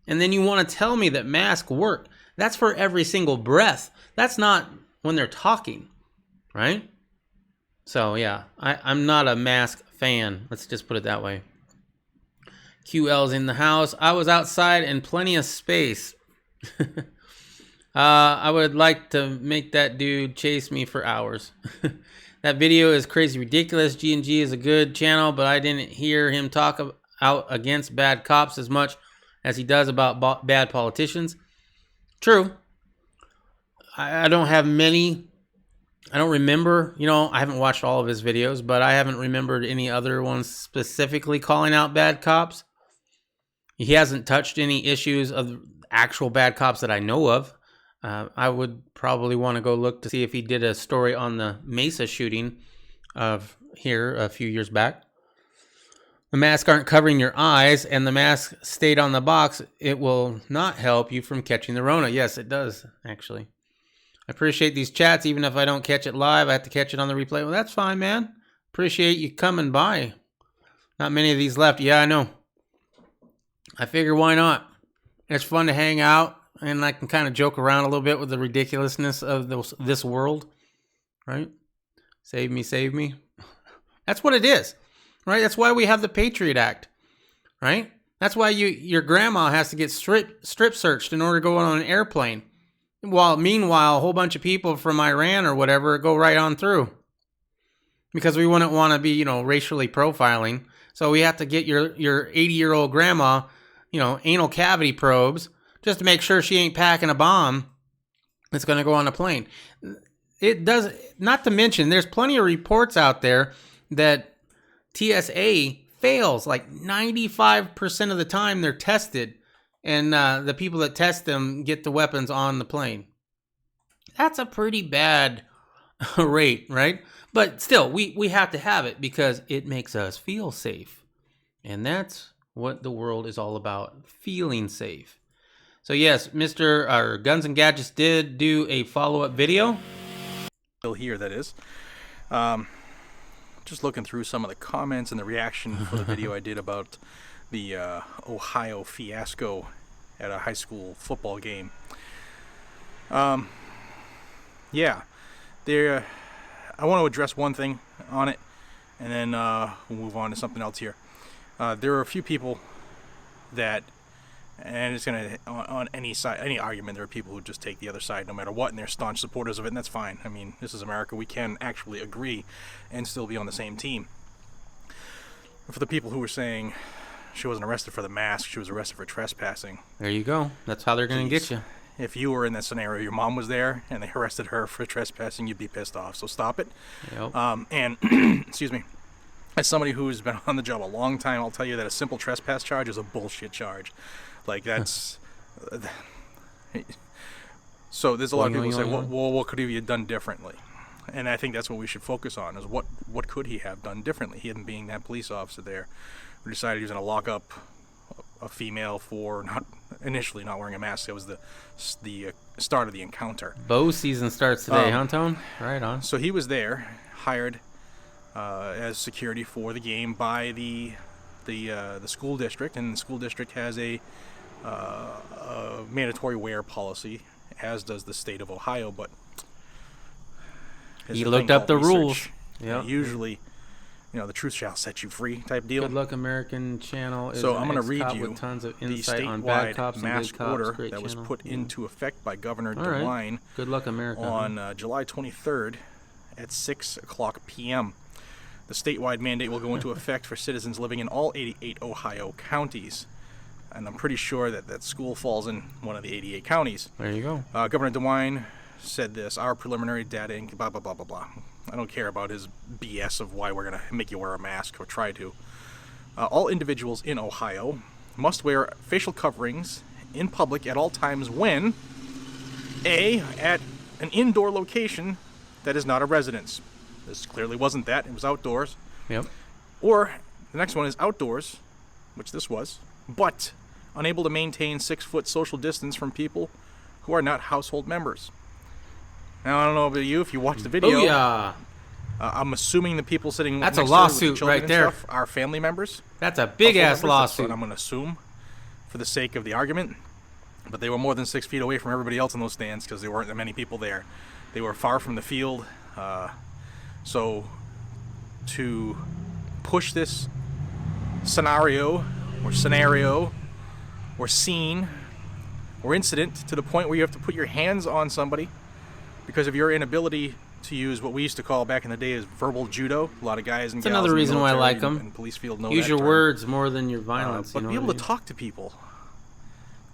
and then you want to tell me that masks work, that's for every single breath. That's not when they're talking, right? So yeah, I'm not a mask fan. Let's just put it that way. QL's in the house. I was outside and plenty of space. I would like to make that dude chase me for hours. That video is crazy ridiculous. G&G is a good channel, but I didn't hear him talk out against bad cops as much as he does about bad politicians. True. I don't have many. I don't remember, I haven't watched all of his videos, but I haven't remembered any other ones specifically calling out bad cops. He hasn't touched any issues of actual bad cops that I know of. I would probably want to go look to see if he did a story on the Mesa shooting of here a few years back. The masks aren't covering your eyes, and the mask stayed on the box. It will not help you from catching the Rona. Yes, it does, actually. I appreciate these chats. Even if I don't catch it live, I have to catch it on the replay. Well, that's fine, man. Appreciate you coming by. Not many of these left. Yeah, I know. I figure why not? It's fun to hang out, and I can kind of joke around a little bit with the ridiculousness of this world, right? Save me, save me. That's what it is, right? That's why we have the Patriot Act, right? That's why your grandma has to get strip searched in order to go on an airplane. While meanwhile, a whole bunch of people from Iran or whatever go right on through. Because we wouldn't want to be, racially profiling. So we have to get your 80-year-old grandma, anal cavity probes just to make sure she ain't packing a bomb that's going to go on a plane. It does, not to mention, there's plenty of reports out there that TSA fails. Like 95% of the time they're tested. And the people that test them get the weapons on the plane. That's a pretty bad rate, right? But still, we have to have it because it makes us feel safe. And that's what the world is all about, feeling safe. So yes, Mr. Guns and Gadgets did do a follow-up video. Still here, that is. Just looking through some of the comments and the reaction for the video I did about the Ohio fiasco at a high school football game. Yeah, I want to address one thing on it, and then we'll move on to something else here. There are a few people that, and it's going to, on any side, any argument, there are people who just take the other side no matter what, and they're staunch supporters of it, and that's fine. I mean, this is America. We can actually agree and still be on the same team. For the people who were saying she wasn't arrested for the mask, she was arrested for trespassing. There you go. That's how they're going to get you. If you were in that scenario, your mom was there, and they arrested her for trespassing, you'd be pissed off. So stop it. Yep. And, excuse me, as somebody who's been on the job a long time, I'll tell you that a simple trespass charge is a bullshit charge. Like, that's... So there's a lot of people who say, well, what could he have done differently? And I think that's what we should focus on, is what could he have done differently? He, being that police officer there, who decided he was going to lock up a female for initially not wearing a mask. That was the start of the encounter. Bow season starts today, huh, Tone? Right on. So he was there, hired as security for the game by the school district, and the school district has a mandatory wear policy, as does the state of Ohio. But he looked up the rules. Yeah. Usually, the truth shall set you free type deal. Good Luck American channel is so I'm going to read you with tons of the insight on bad cops statewide and mask good cops. order Great that was channel. put into effect by Governor All right. DeWine Good Luck America on July 23rd at 6 o'clock p.m. The statewide mandate will go into effect for citizens living in all 88 Ohio counties. And I'm pretty sure that school falls in one of the 88 counties. There you go. Governor DeWine said this: our preliminary data, blah, blah, blah, blah, blah. I don't care about his BS of why we're going to make you wear a mask or try to. All individuals in Ohio must wear facial coverings in public at all times when A, at an indoor location that is not a residence. This clearly wasn't that. It was outdoors. Yep. Or the next one is outdoors, which this was, but unable to maintain 6-foot social distance from people who are not household members. Now, I don't know about you, if you watch the video, Booyah! I'm assuming the people sitting That's next a to her with lawsuit the children right and there. stuff are family members. That's a big-ass Household members. That's lawsuit. what I'm going to assume for the sake of the argument. But they were more than 6 feet away from everybody else in those stands because there weren't that many people there. They were far from the field. So to push this scenario or scene or incident to the point where you have to put your hands on somebody because of your inability to use what we used to call back in the day as verbal judo. A lot of guys and It's gals another in the reason why I military like 'em. and police field know Use that your term. words more than your violence. But you know be able what to I mean? talk to people,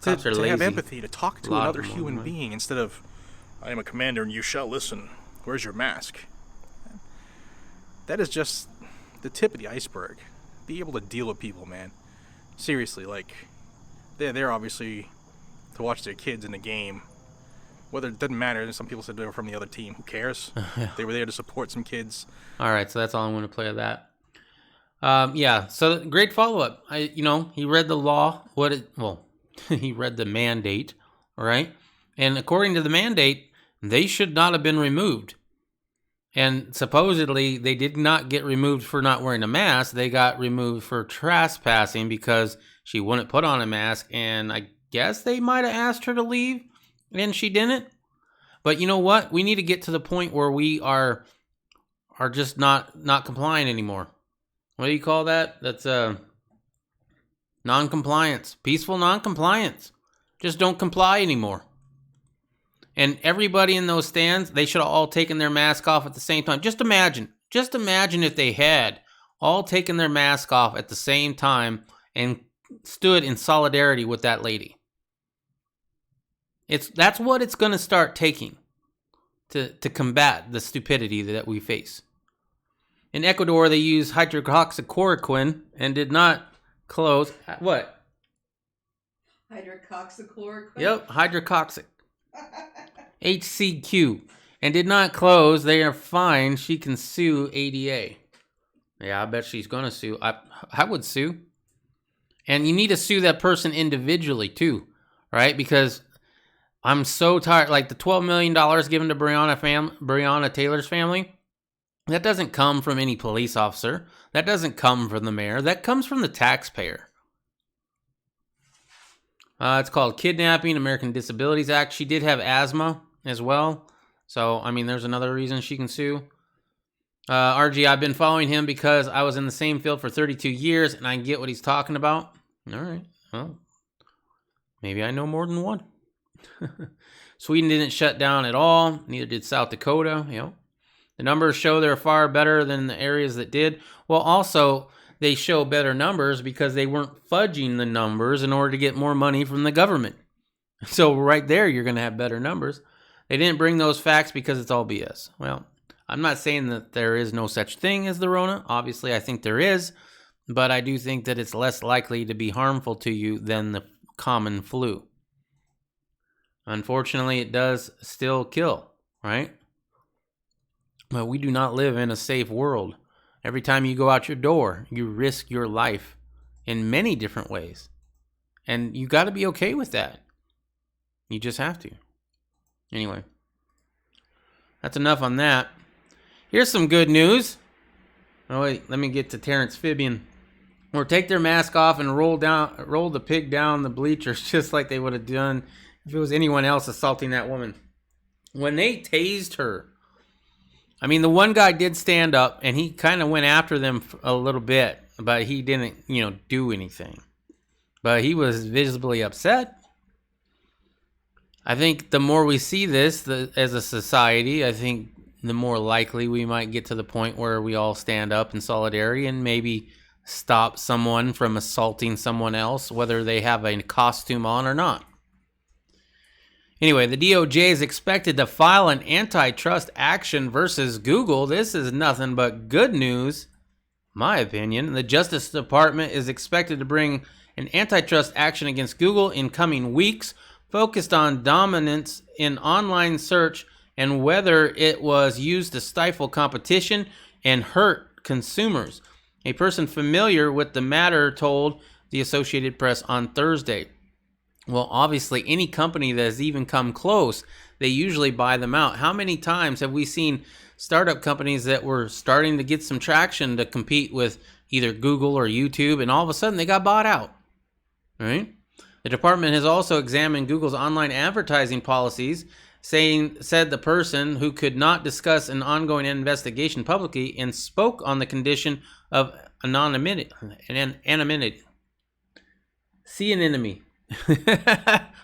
Cops are to have lazy. empathy, to talk to A lot another of them human are, right? being instead of, I am a commander and you shall listen. Where's your mask? That is just the tip of the iceberg. Be able to deal with people, man. Seriously, like, they're obviously to watch their kids in the game. Whether it doesn't matter, some people said they were from the other team. Who cares? They were there to support some kids. All right, so that's all I'm going to play of that. Yeah, so great follow-up. He read the law. He read the mandate, all right? And according to the mandate, they should not have been removed. And supposedly, they did not get removed for not wearing a mask. They got removed for trespassing because she wouldn't put on a mask. And I guess they might have asked her to leave, and she didn't. But you know what? We need to get to the point where we are just not complying anymore. What do you call that? That's non-compliance. Peaceful non-compliance. Just don't comply anymore. And everybody in those stands, they should have all taken their mask off at the same time. Just imagine if they had all taken their mask off at the same time and stood in solidarity with that lady. That's what it's going to start taking to combat the stupidity that we face. In Ecuador, they used hydroxychloroquine and did not close. What? Hydroxychloroquine? Yep, hydroxyc. HCQ. And did not close. They are fined. She can sue ADA. Yeah, I bet she's going to sue. I would sue. And you need to sue that person individually too, right? Because I'm so tired. Like the $12 million given to Breonna Taylor's family, that doesn't come from any police officer. That doesn't come from the mayor. That comes from the taxpayer. It's called Kidnapping, American Disabilities Act. She did have asthma as well. So, I mean, there's another reason she can sue. RG, I've been following him because I was in the same field for 32 years and I get what he's talking about. All right. Well, maybe I know more than one. Sweden didn't shut down at all. Neither did South Dakota. The numbers show they're far better than the areas that did. Well, also, they show better numbers because they weren't fudging the numbers in order to get more money from the government. So right there, you're going to have better numbers. They didn't bring those facts because it's all BS. Well, I'm not saying that there is no such thing as the Rona. Obviously, I think there is. But I do think that it's less likely to be harmful to you than the common flu. Unfortunately, it does still kill, right? But we do not live in a safe world. Every time you go out your door, you risk your life in many different ways. And you got to be okay with that. You just have to. Anyway, that's enough on that. Here's some good news. Oh, wait, let me get to Terrence Fibian. Or take their mask off and roll the pig down the bleachers just like they would have done if it was anyone else assaulting that woman. When they tased her, I mean, the one guy did stand up and he kind of went after them a little bit, but he didn't, do anything. But he was visibly upset. I think the more we see this as a society, I think the more likely we might get to the point where we all stand up in solidarity and maybe stop someone from assaulting someone else, whether they have a costume on or not. Anyway, the DOJ is expected to file an antitrust action versus Google. This is nothing but good news, in my opinion. The Justice Department is expected to bring an antitrust action against Google in coming weeks, focused on dominance in online search and whether it was used to stifle competition and hurt consumers. A person familiar with the matter told the Associated Press on Thursday. Well, obviously, any company that has even come close, they usually buy them out. How many times have we seen startup companies that were starting to get some traction to compete with either Google or YouTube, and all of a sudden they got bought out, right? The department has also examined Google's online advertising policies, said the person who could not discuss an ongoing investigation publicly and spoke on the condition of anonymity. See an enemy.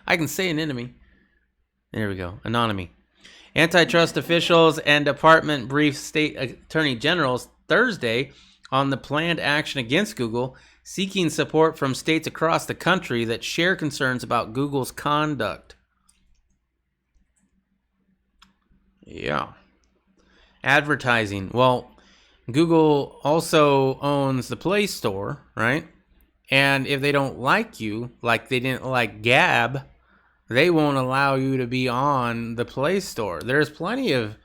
I can say an enemy. There we go. Anonymity. Antitrust officials and department briefed state attorney generals Thursday on the planned action against Google, seeking support from states across the country that share concerns about Google's conduct. Yeah. Advertising. Well, Google also owns the Play Store, right? And if they don't like you, like they didn't like Gab, they won't allow you to be on the Play Store. There's plenty of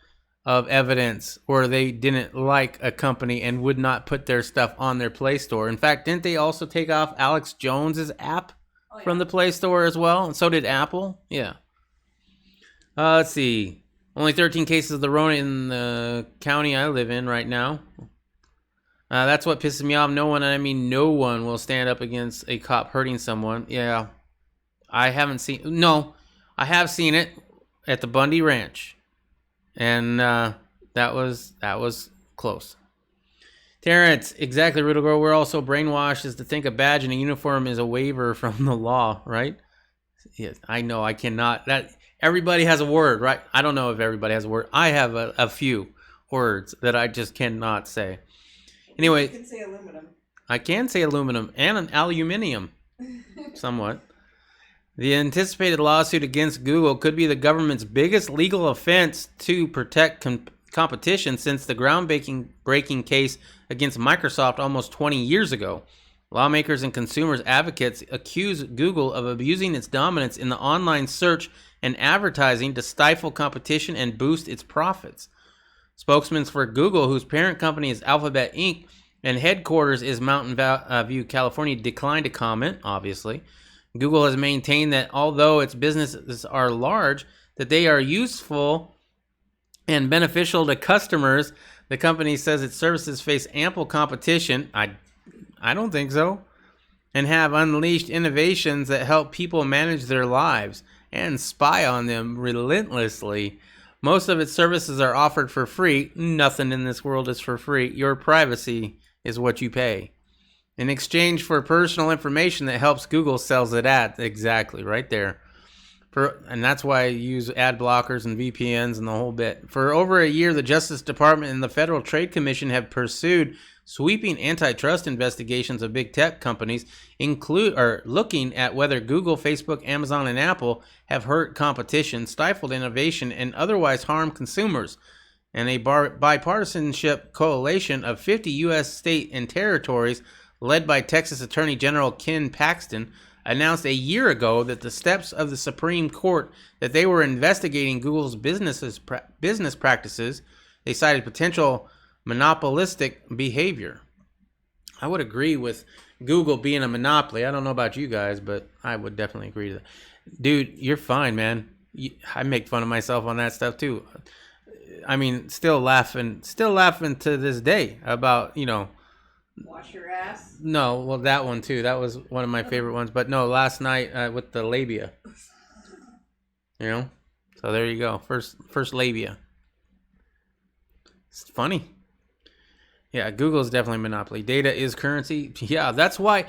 evidence where they didn't like a company and would not put their stuff on their Play Store. In fact, didn't they also take off Alex Jones's app from the Play Store as well? And so did Apple. Yeah. Let's see. Only 13 cases of the Rona in the county I live in right now. That's what pisses me off. No one will stand up against a cop hurting someone. Yeah. I have seen it at the Bundy Ranch. And that was close. Terrence, exactly, Riddle Girl. We're also brainwashed as to think a badge and a uniform is a waiver from the law, right? Yes, I know. I cannot. Everybody has a word, right? I don't know if everybody has a word. I have a few words that I just cannot say. Anyway, You can say aluminum. I can say aluminum and an aluminium, somewhat. The anticipated lawsuit against Google could be the government's biggest legal offense to protect competition since the groundbreaking case against Microsoft almost 20 years ago. Lawmakers and consumers advocates accuse Google of abusing its dominance in the online search and advertising to stifle competition and boost its profits. Spokesmen for Google, whose parent company is Alphabet Inc. and headquarters is Mountain View, California, declined to comment, obviously. Google has maintained that although its businesses are large, that they are useful and beneficial to customers. The company says its services face ample competition. I don't think so. And have unleashed innovations that help people manage their lives and spy on them relentlessly. Most of its services are offered for free. Nothing in this world is for free. Your privacy is what you pay. In exchange for personal information that helps Google sells it at. Exactly, right there. And that's why I use ad blockers and VPNs and the whole bit. For over a year, the Justice Department and the Federal Trade Commission have pursued sweeping antitrust investigations of big tech companies, looking at whether Google, Facebook, Amazon, and Apple have hurt competition, stifled innovation, and otherwise harmed consumers. And a bipartisanship coalition of 50 U.S. state and territories, led by Texas Attorney General Ken Paxton, announced a year ago that the steps of the Supreme Court that they were investigating Google's business practices. They cited potential monopolistic behavior. I would agree with Google being a monopoly. I don't know about you guys, but I would definitely agree to that. Dude, you're fine, man. I make fun of myself on that stuff too. I mean, still laughing to this day about, Wash your ass. No, well, that one too. That was one of my favorite ones. But no, last night with the labia. So there you go. First labia. It's funny. Yeah, Google's definitely monopoly. Data is currency. Yeah, that's why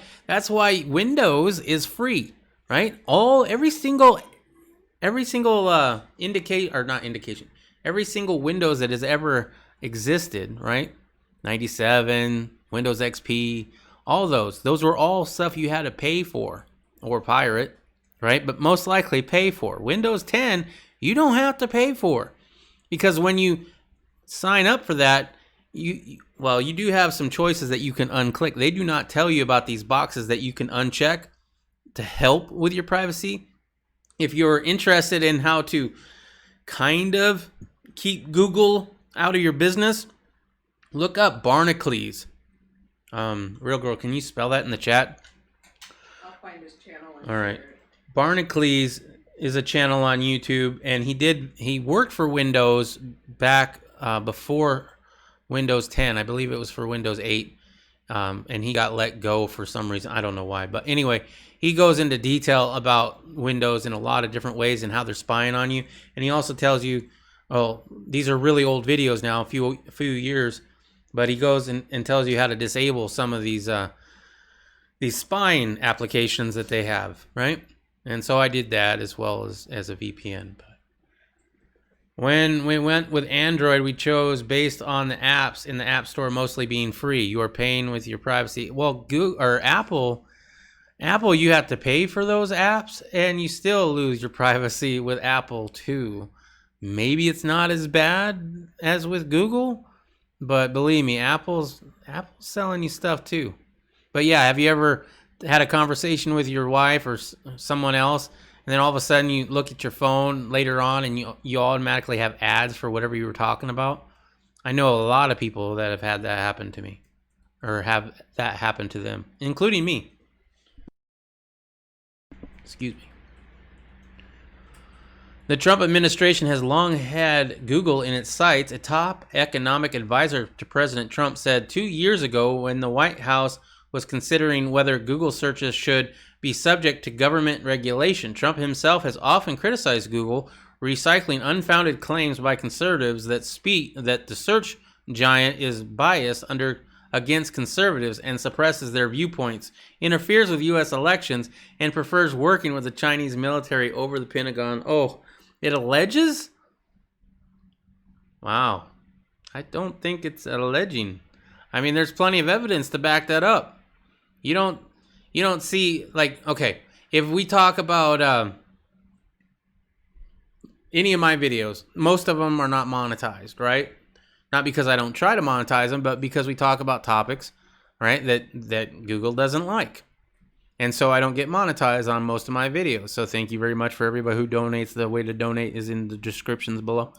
Windows is free, right? Every single every single Windows that has ever existed, right? 97, Windows XP, all those were all stuff you had to pay for or pirate, right? But most likely pay for. Windows 10, you don't have to pay for, because when you sign up for that, you do have some choices that you can unclick. They do not tell you about these boxes that you can uncheck to help with your privacy. If you're interested in how to kind of keep Google out of your business, look up Barnacles. Real girl, can you spell that in the chat? I'll find his channel. All right. Barnacles is a channel on YouTube, and he worked for Windows back before Windows 10. I believe it was for Windows 8. And he got let go for some reason. I don't know why. But anyway, he goes into detail about Windows in a lot of different ways and how they're spying on you. And he also tells you, these are really old videos now, a few years. But he goes and tells you how to disable some of these spying applications that they have, right? And so I did that as well as a VPN. But when we went with Android, we chose based on the apps in the App Store mostly being free. You are paying with your privacy. Well, Google or Apple, you have to pay for those apps, and you still lose your privacy with Apple too. Maybe it's not as bad as with Google, but believe me, Apple's selling you stuff too. But yeah, have you ever had a conversation with your wife or someone else, and then all of a sudden you look at your phone later on and you automatically have ads for whatever you were talking about? I know a lot of people that have had that happen to me, or have that happen to them, including me. Excuse me. The Trump administration has long had Google in its sights. A top economic advisor to President Trump said 2 years ago, when the White House was considering whether Google searches should be subject to government regulation. Trump himself has often criticized Google, recycling unfounded claims by conservatives that the search giant is biased against conservatives and suppresses their viewpoints, interferes with U.S. elections, and prefers working with the Chinese military over the Pentagon. Oh, it alleges? Wow. I don't think it's alleging. I mean, there's plenty of evidence to back that up. You don't see, like, okay, if we talk about any of my videos, most of them are not monetized, right? Not because I don't try to monetize them, but because we talk about topics, right, that Google doesn't like. And so I don't get monetized on most of my videos. So thank you very much for everybody who donates. The way to donate is in the descriptions below.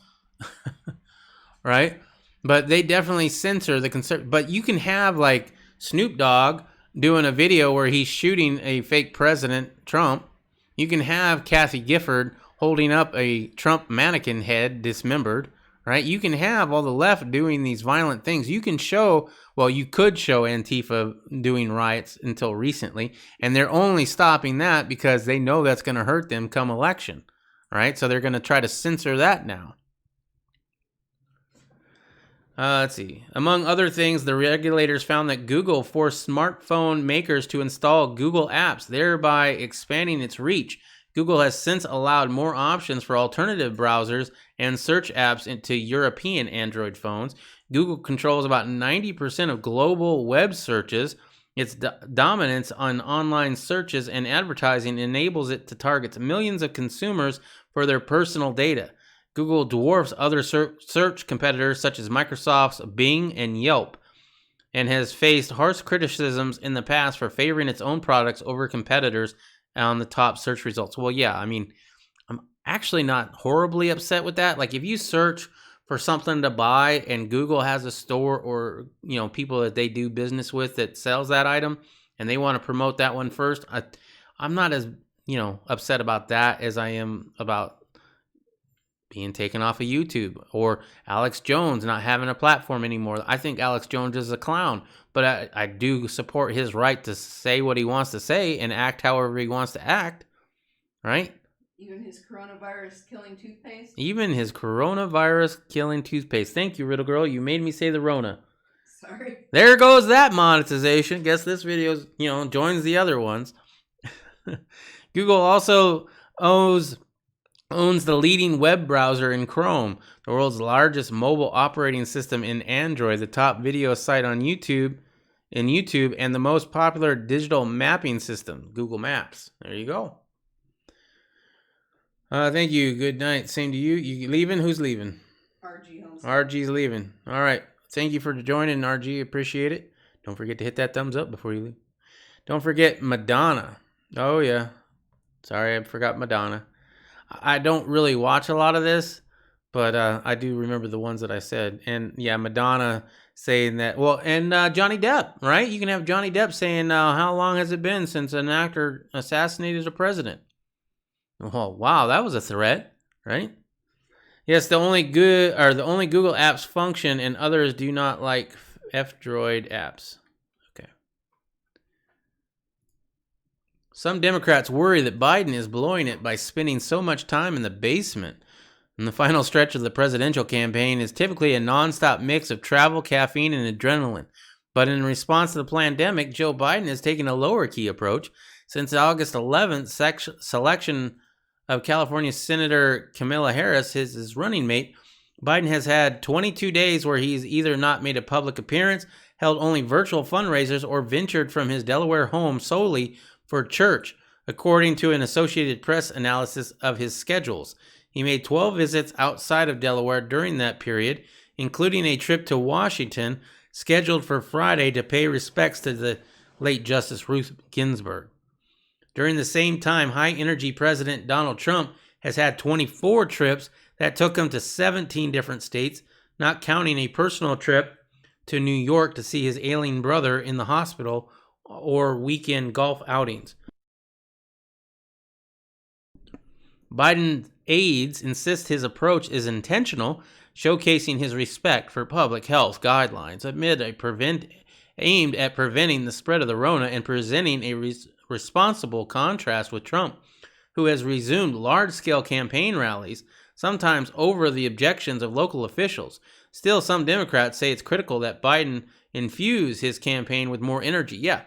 Right? But they definitely censor the but you can have like Snoop Dogg doing a video where he's shooting a fake president, Trump. You can have Kathy Gifford holding up a Trump mannequin head dismembered, right? You can have all the left doing these violent things. You can show, well, you could show Antifa doing riots until recently, and they're only stopping that because they know that's going to hurt them come election, right? So they're going to try to censor that now. Let's see. Among other things, the regulators found that Google forced smartphone makers to install Google apps, thereby expanding its reach. Google has since allowed more options for alternative browsers and search apps into European Android phones. Google controls about 90% of global web searches. Its dominance on online searches and advertising enables it to target millions of consumers for their personal data. Google dwarfs other search competitors such as Microsoft's Bing and Yelp, and has faced harsh criticisms in the past for favoring its own products over competitors on the top search results. Well, yeah, I mean, I'm actually not horribly upset with that. Like, if you search for something to buy and Google has a store or, people that they do business with that sells that item and they want to promote that one first, I'm not as, upset about that as I am about being taken off of YouTube or Alex Jones not having a platform anymore. I think Alex Jones is a clown, but I do support his right to say what he wants to say and act however he wants to act, right? Even his coronavirus killing toothpaste? Even his coronavirus killing toothpaste. Thank you, Riddle Girl. You made me say the Rona. Sorry. There goes that monetization. Guess this video, joins the other ones. Google also owns the leading web browser in Chrome, the world's largest mobile operating system in Android, the top video site on YouTube, and the most popular digital mapping system, Google Maps. There you go. Thank you. Good night. Same to you. You leaving? Who's leaving? RG Homestead. RG's leaving. All right. Thank you for joining, RG. Appreciate it. Don't forget to hit that thumbs up before you leave. Don't forget Madonna. Oh, yeah. Sorry, I forgot Madonna. I don't really watch a lot of this, but I do remember the ones that I said. And yeah, Madonna saying that. Well, and Johnny Depp, right? You can have Johnny Depp saying, how long has it been since an actor assassinated a president? Oh, wow, that was a threat, right? Yes, the only Google apps function and others do not like F-Droid apps. Okay. Some Democrats worry that Biden is blowing it by spending so much time in the basement. And the final stretch of the presidential campaign is typically a nonstop mix of travel, caffeine, and adrenaline. But in response to the pandemic, Joe Biden has taken a lower-key approach. Since August 11th selection of California Senator Kamala Harris, his running mate, Biden has had 22 days where he's either not made a public appearance, held only virtual fundraisers, or ventured from his Delaware home solely for church, according to an Associated Press analysis of his schedules. He made 12 visits outside of Delaware during that period, including a trip to Washington scheduled for Friday to pay respects to the late Justice Ruth Ginsburg. During the same time, high-energy President Donald Trump has had 24 trips that took him to 17 different states, not counting a personal trip to New York to see his ailing brother in the hospital or weekend golf outings. Biden's aides insist his approach is intentional, showcasing his respect for public health guidelines amid aimed at preventing the spread of the Rona and presenting a responsible contrast with Trump, who has resumed large-scale campaign rallies, sometimes over the objections of local officials. Still, some Democrats say it's critical that Biden infuse his campaign with more energy. Yeah,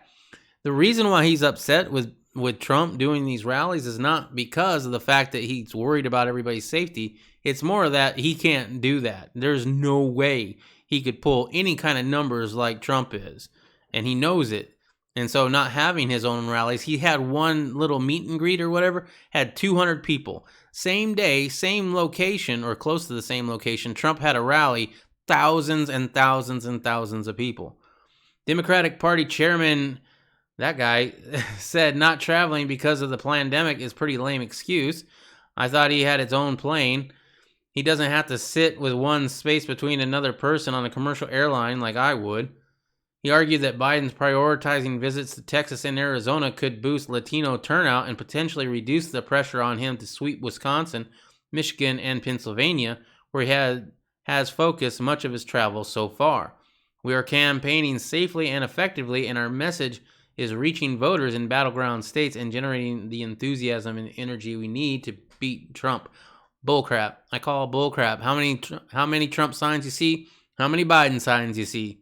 the reason why he's upset with Trump doing these rallies is not because of the fact that he's worried about everybody's safety. It's more that he can't do that. There's no way he could pull any kind of numbers like Trump is, and he knows it. And so not having his own rallies, he had one little meet and greet or whatever, had 200 people. Same day, same location, or close to the same location, Trump had a rally, thousands and thousands and thousands of people. Democratic Party Chairman, that guy, said not traveling because of the pandemic is pretty lame excuse. I thought he had his own plane. He doesn't have to sit with one space between another person on a commercial airline like I would. He argued that Biden's prioritizing visits to Texas and Arizona could boost Latino turnout and potentially reduce the pressure on him to sweep Wisconsin, Michigan, and Pennsylvania, where he has focused much of his travel so far. We are campaigning safely and effectively, and our message is reaching voters in battleground states and generating the enthusiasm and energy we need to beat Trump. Bullcrap. I call bullcrap. How many Trump signs you see? How many Biden signs you see?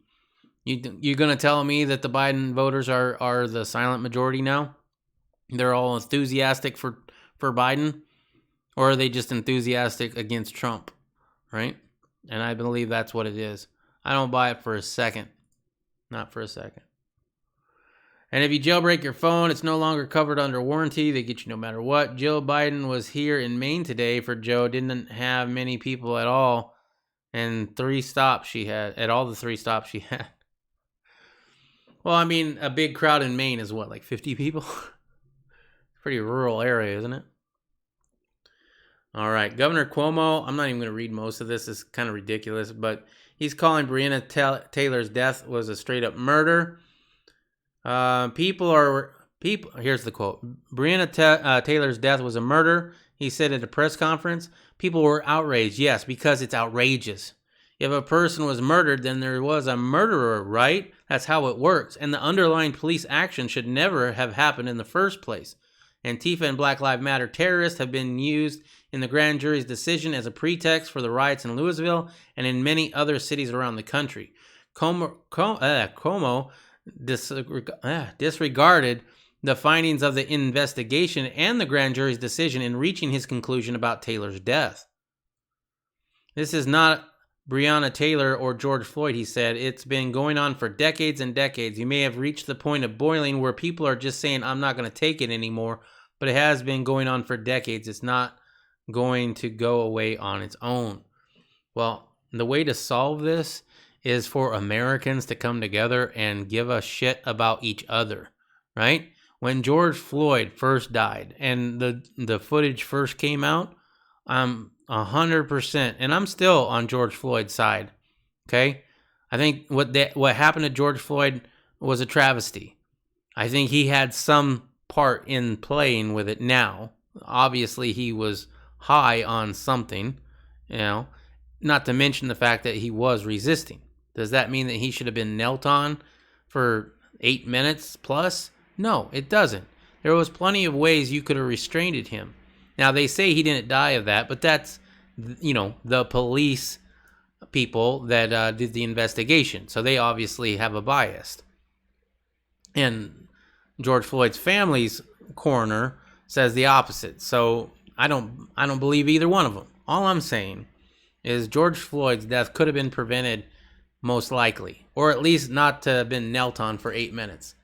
You're going to tell me that the Biden voters are the silent majority now? They're all enthusiastic for Biden? Or are they just enthusiastic against Trump? Right? And I believe that's what it is. I don't buy it for a second. Not for a second. And if you jailbreak your phone, it's no longer covered under warranty. They get you no matter what. Joe Biden was here in Maine today for Joe. Didn't have many people at all. And 3 stops she had. At all the 3 stops she had. Well, I mean, a big crowd in Maine is what, like 50 people? Pretty rural area, isn't it? All right. Governor Cuomo, I'm not even going to read most of this. It's kind of ridiculous. But he's calling Breonna Taylor's death was a straight-up murder. Here's the quote. Breonna Taylor's death was a murder, he said at a press conference. People were outraged. Yes, because it's outrageous. If a person was murdered, then there was a murderer, right? That's how it works. And the underlying police action should never have happened in the first place. Antifa and Black Lives Matter terrorists have been used in the grand jury's decision as a pretext for the riots in Louisville and in many other cities around the country. Cuomo disregarded the findings of the investigation and the grand jury's decision in reaching his conclusion about Taylor's death. This is not Breonna Taylor or George Floyd, he said. It's been going on for decades and decades. You may have reached the point of boiling where people are just saying, I'm not going to take it anymore, but it has been going on for decades. It's not going to go away on its own. Well, the way to solve this is for Americans to come together and give a shit about each other, right? When George Floyd first died and the footage first came out, I'm 100%, and I'm still on George Floyd's side, okay? I think what happened to George Floyd was a travesty. I think he had some part in playing with it now. Obviously, he was high on something, not to mention the fact that he was resisting. Does that mean that he should have been knelt on for 8 minutes plus? No, it doesn't. There was plenty of ways you could have restrained him. Now, they say he didn't die of that, but that's, the police people that did the investigation. So they obviously have a bias. And George Floyd's family's coroner says the opposite. So I don't believe either one of them. All I'm saying is George Floyd's death could have been prevented most likely, or at least not to have been knelt on for 8 minutes,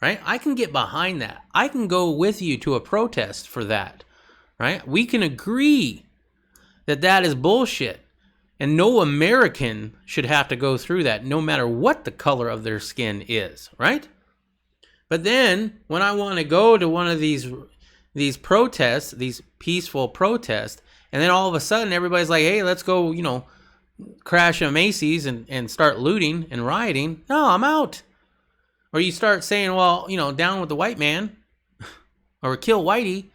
right? I can get behind that. I can go with you to a protest for that, right? We can agree that that is bullshit, and no American should have to go through that, no matter what the color of their skin is, right? But then, when I want to go to one of these protests, these peaceful protests, and then all of a sudden everybody's like, hey, let's go, crash a Macy's and start looting and rioting. No, I'm out. Or you start saying, well, down with the white man or kill whitey.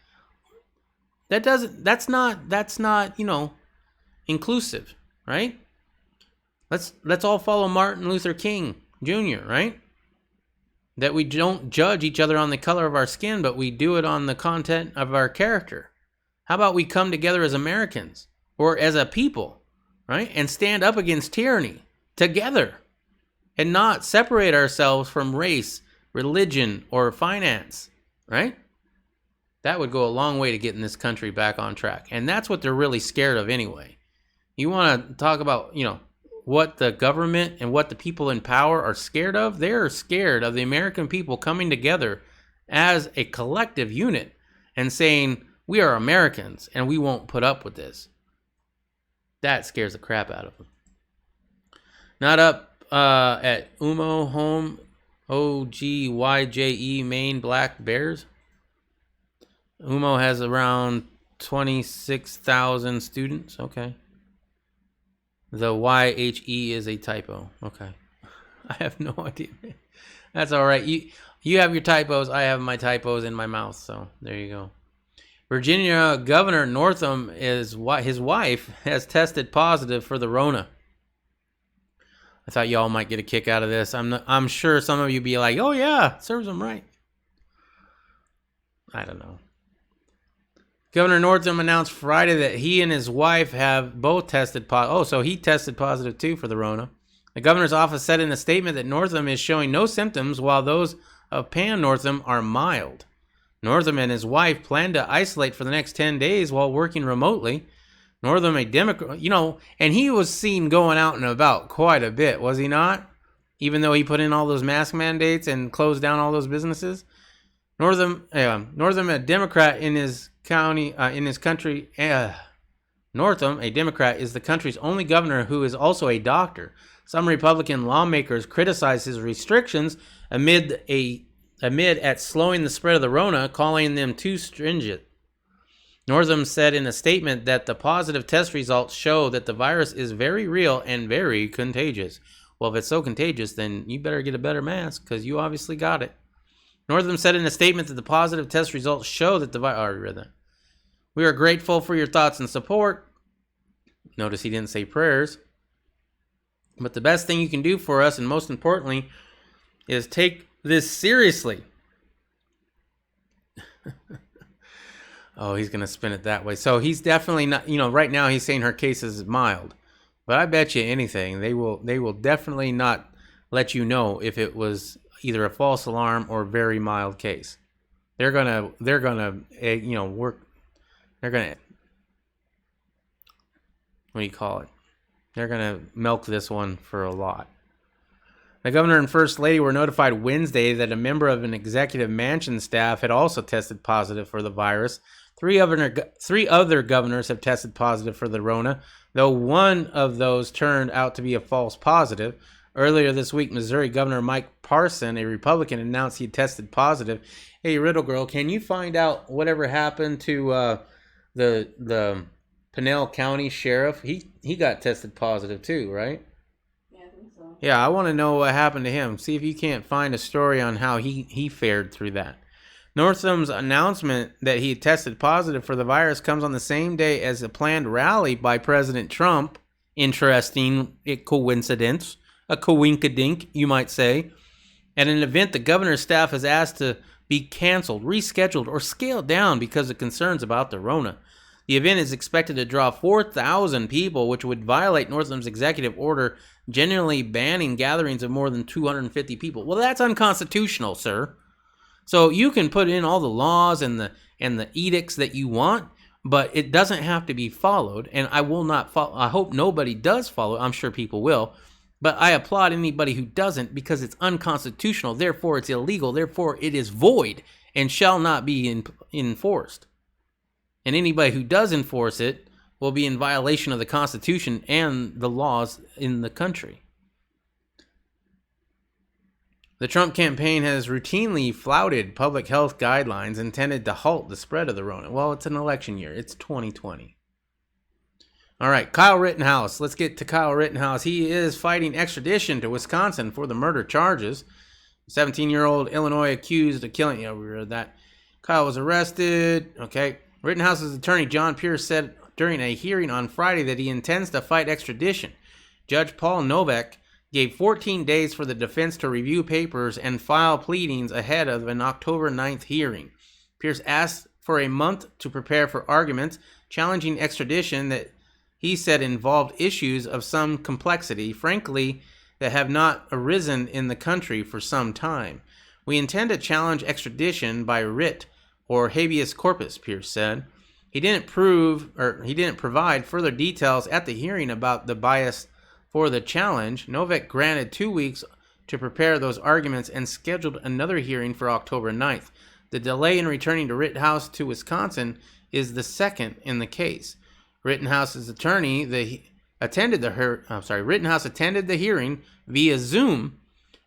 That's not, inclusive, right? Let's all follow Martin Luther King Jr., right? That we don't judge each other on the color of our skin, but we do it on the content of our character. How about we come together as Americans or as a people, right? And stand up against tyranny together and not separate ourselves from race, religion, or finance, right? That would go a long way to getting this country back on track. And that's what they're really scared of anyway. You want to talk about, what the government and what the people in power are scared of? They're scared of the American people coming together as a collective unit and saying, we are Americans and we won't put up with this. That scares the crap out of them. Not up at Umo Home, OGYJE, Maine Black Bears. Umo has around 26,000 students. Okay. The YHE is a typo. Okay. I have no idea. That's all right. You have your typos. I have my typos in my mouth. So there you go. Virginia Governor Northam his wife has tested positive for the Rona. I thought y'all might get a kick out of this. I'm sure some of you be like, oh yeah, serves them right. I don't know. Governor Northam announced Friday that he and his wife have both tested positive. Oh, so he tested positive too for the Rona. The governor's office said in a statement that Northam is showing no symptoms while those of Pam Northam are mild. Northam and his wife plan to isolate for the next 10 days while working remotely. Northam, a Democrat, and he was seen going out and about quite a bit, was he not? Even though he put in all those mask mandates and closed down all those businesses. Northam, a Democrat in his country. Northam, a Democrat, is the country's only governor who is also a doctor. Some Republican lawmakers criticized his restrictions amid at slowing the spread of the Rona, calling them too stringent. Northam said in a statement that the positive test results show that the virus is very real and very contagious. Well, if it's so contagious, then you better get a better mask because you obviously got it. Northam said in a statement that the positive test results show that the virus... We are grateful for your thoughts and support. Notice he didn't say prayers. But the best thing you can do for us, and most importantly, is take this seriously. Oh, he's going to spin it that way. So he's definitely not, right now he's saying her case is mild. But I bet you anything, they will definitely not let you know if it was either a false alarm or very mild case. They're gonna work. They're gonna, what do you call it? They're gonna milk this one for a lot. The governor and first lady were notified Wednesday that a member of an executive mansion staff had also tested positive for the virus. Three other governors have tested positive for the Rona, though one of those turned out to be a false positive. Earlier this week, Missouri Governor Mike Parson, a Republican, announced he tested positive. Hey, Riddle Girl, can you find out whatever happened to the Pinell County Sheriff? He got tested positive too, right? Yeah, I think so. Yeah, I want to know what happened to him. See if you can't find a story on how he fared through that. Northam's announcement that he tested positive for the virus comes on the same day as a planned rally by President Trump. Interesting coincidence. A coinkadink, you might say. At an event the governor's staff has asked to be canceled, rescheduled, or scaled down because of concerns about the Rona. The event is expected to draw 4,000 people, which would violate Northam's executive order generally banning gatherings of more than 250 people. Well, that's unconstitutional, sir. So you can put in all the laws and the edicts that you want, but it doesn't have to be followed. And I will not follow. I hope nobody does follow. I'm sure people will. But I applaud anybody who doesn't because it's unconstitutional. Therefore, it's illegal. Therefore, it is void and shall not be enforced. And anybody who does enforce it will be in violation of the Constitution and the laws in the country. The Trump campaign has routinely flouted public health guidelines intended to halt the spread of the Rona. Well, it's an election year. It's 2020. All right, Kyle Rittenhouse. Let's get to Kyle Rittenhouse. He is fighting extradition to Wisconsin for the murder charges. 17-year-old Illinois accused of killing... Yeah, we read that. Kyle was arrested. Okay. Rittenhouse's attorney, John Pierce, said during a hearing on Friday that he intends to fight extradition. Judge Paul Novak gave 14 days for the defense to review papers and file pleadings ahead of an October 9th hearing. Pierce asked for a month to prepare for arguments, challenging extradition that he said involved issues of some complexity, frankly, that have not arisen in the country for some time. We intend to challenge extradition by writ or habeas corpus, Pierce said. He didn't provide further details at the hearing about the bias for the challenge. Novak granted 2 weeks to prepare those arguments and scheduled another hearing for October 9th. The delay in returning to Rittenhouse to Wisconsin is the second in the case. Rittenhouse's attorney attended the hearing via Zoom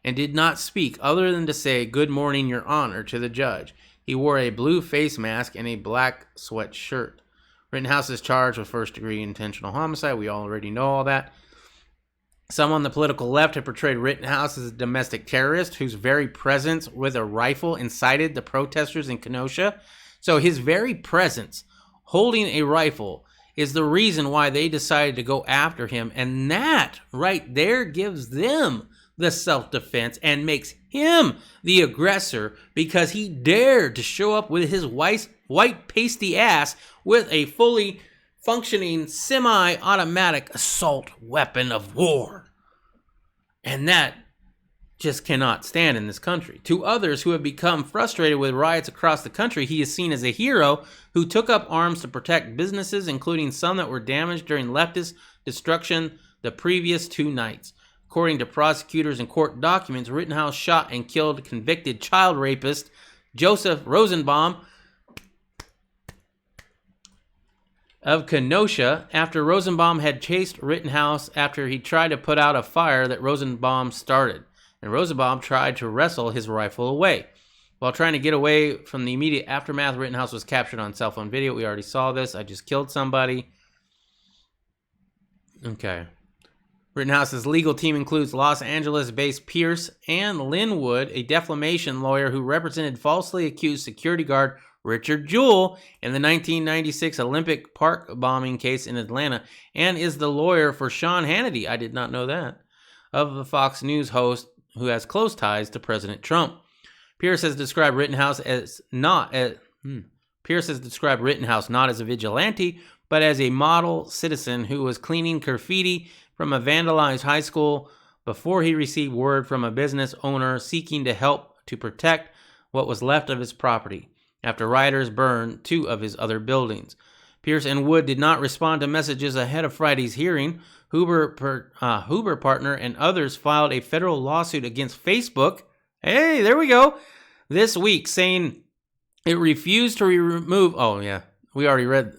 and did not speak other than to say, "Good morning, Your Honor," to the judge. He wore a blue face mask and a black sweatshirt. Rittenhouse is charged with first-degree intentional homicide. We already know all that. Some on the political left have portrayed Rittenhouse as a domestic terrorist whose very presence with a rifle incited the protesters in Kenosha. So his very presence, holding a rifle, is the reason why they decided to go after him. And that right there gives them the self-defense and makes him the aggressor because he dared to show up with his white pasty ass with a fully functioning semi-automatic assault weapon of war. And that just cannot stand in this country. To others who have become frustrated with riots across the country, he is seen as a hero who took up arms to protect businesses, including some that were damaged during leftist destruction the previous 2 nights. According to prosecutors and court documents, Rittenhouse shot and killed convicted child rapist Joseph Rosenbaum of Kenosha after Rosenbaum had chased Rittenhouse after he tried to put out a fire that Rosenbaum started. And Rosenbaum tried to wrestle his rifle away. While trying to get away from the immediate aftermath, Rittenhouse was captured on cell phone video. We already saw this. I just killed somebody. Okay. Rittenhouse's legal team includes Los Angeles-based Pierce and Linwood, a defamation lawyer who represented falsely accused security guard Richard Jewell in the 1996 Olympic Park bombing case in Atlanta, and is the lawyer for Sean Hannity, I did not know that, of the Fox News host who has close ties to President Trump. Pierce has described Rittenhouse not as a vigilante, but as a model citizen who was cleaning graffiti from a vandalized high school before he received word from a business owner seeking to help to protect what was left of his property after rioters burned 2 of his other buildings. Pierce and Wood did not respond to messages ahead of Friday's hearing. Huber partner and others filed a federal lawsuit against Facebook. Hey, there we go. This week, saying it refused to remove. Oh yeah, we already read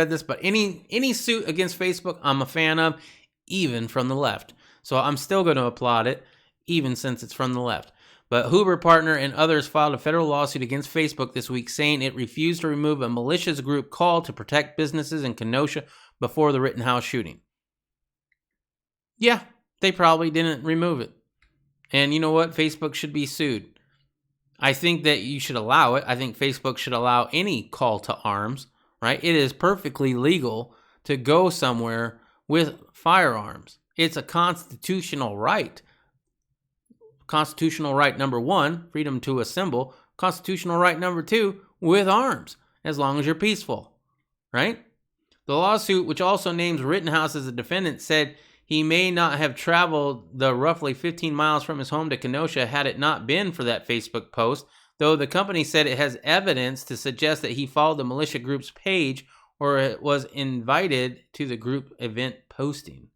this. But any suit against Facebook, I'm a fan of, even from the left. So I'm still going to applaud it, even since it's from the left. But Huber partner and others filed a federal lawsuit against Facebook this week, saying it refused to remove a malicious group called to protect businesses in Kenosha before the Rittenhouse shooting. Yeah, they probably didn't remove it. And you know what? Facebook should be sued. I think that you should allow it. I think Facebook should allow any call to arms, right? It is perfectly legal to go somewhere with firearms. It's a constitutional right. Constitutional right number 1, freedom to assemble. Constitutional right number 2, with arms, as long as you're peaceful, right? The lawsuit, which also names Rittenhouse as a defendant, said he may not have traveled the roughly 15 miles from his home to Kenosha had it not been for that Facebook post, though the company said it has evidence to suggest that he followed the militia group's page or it was invited to the group event posting.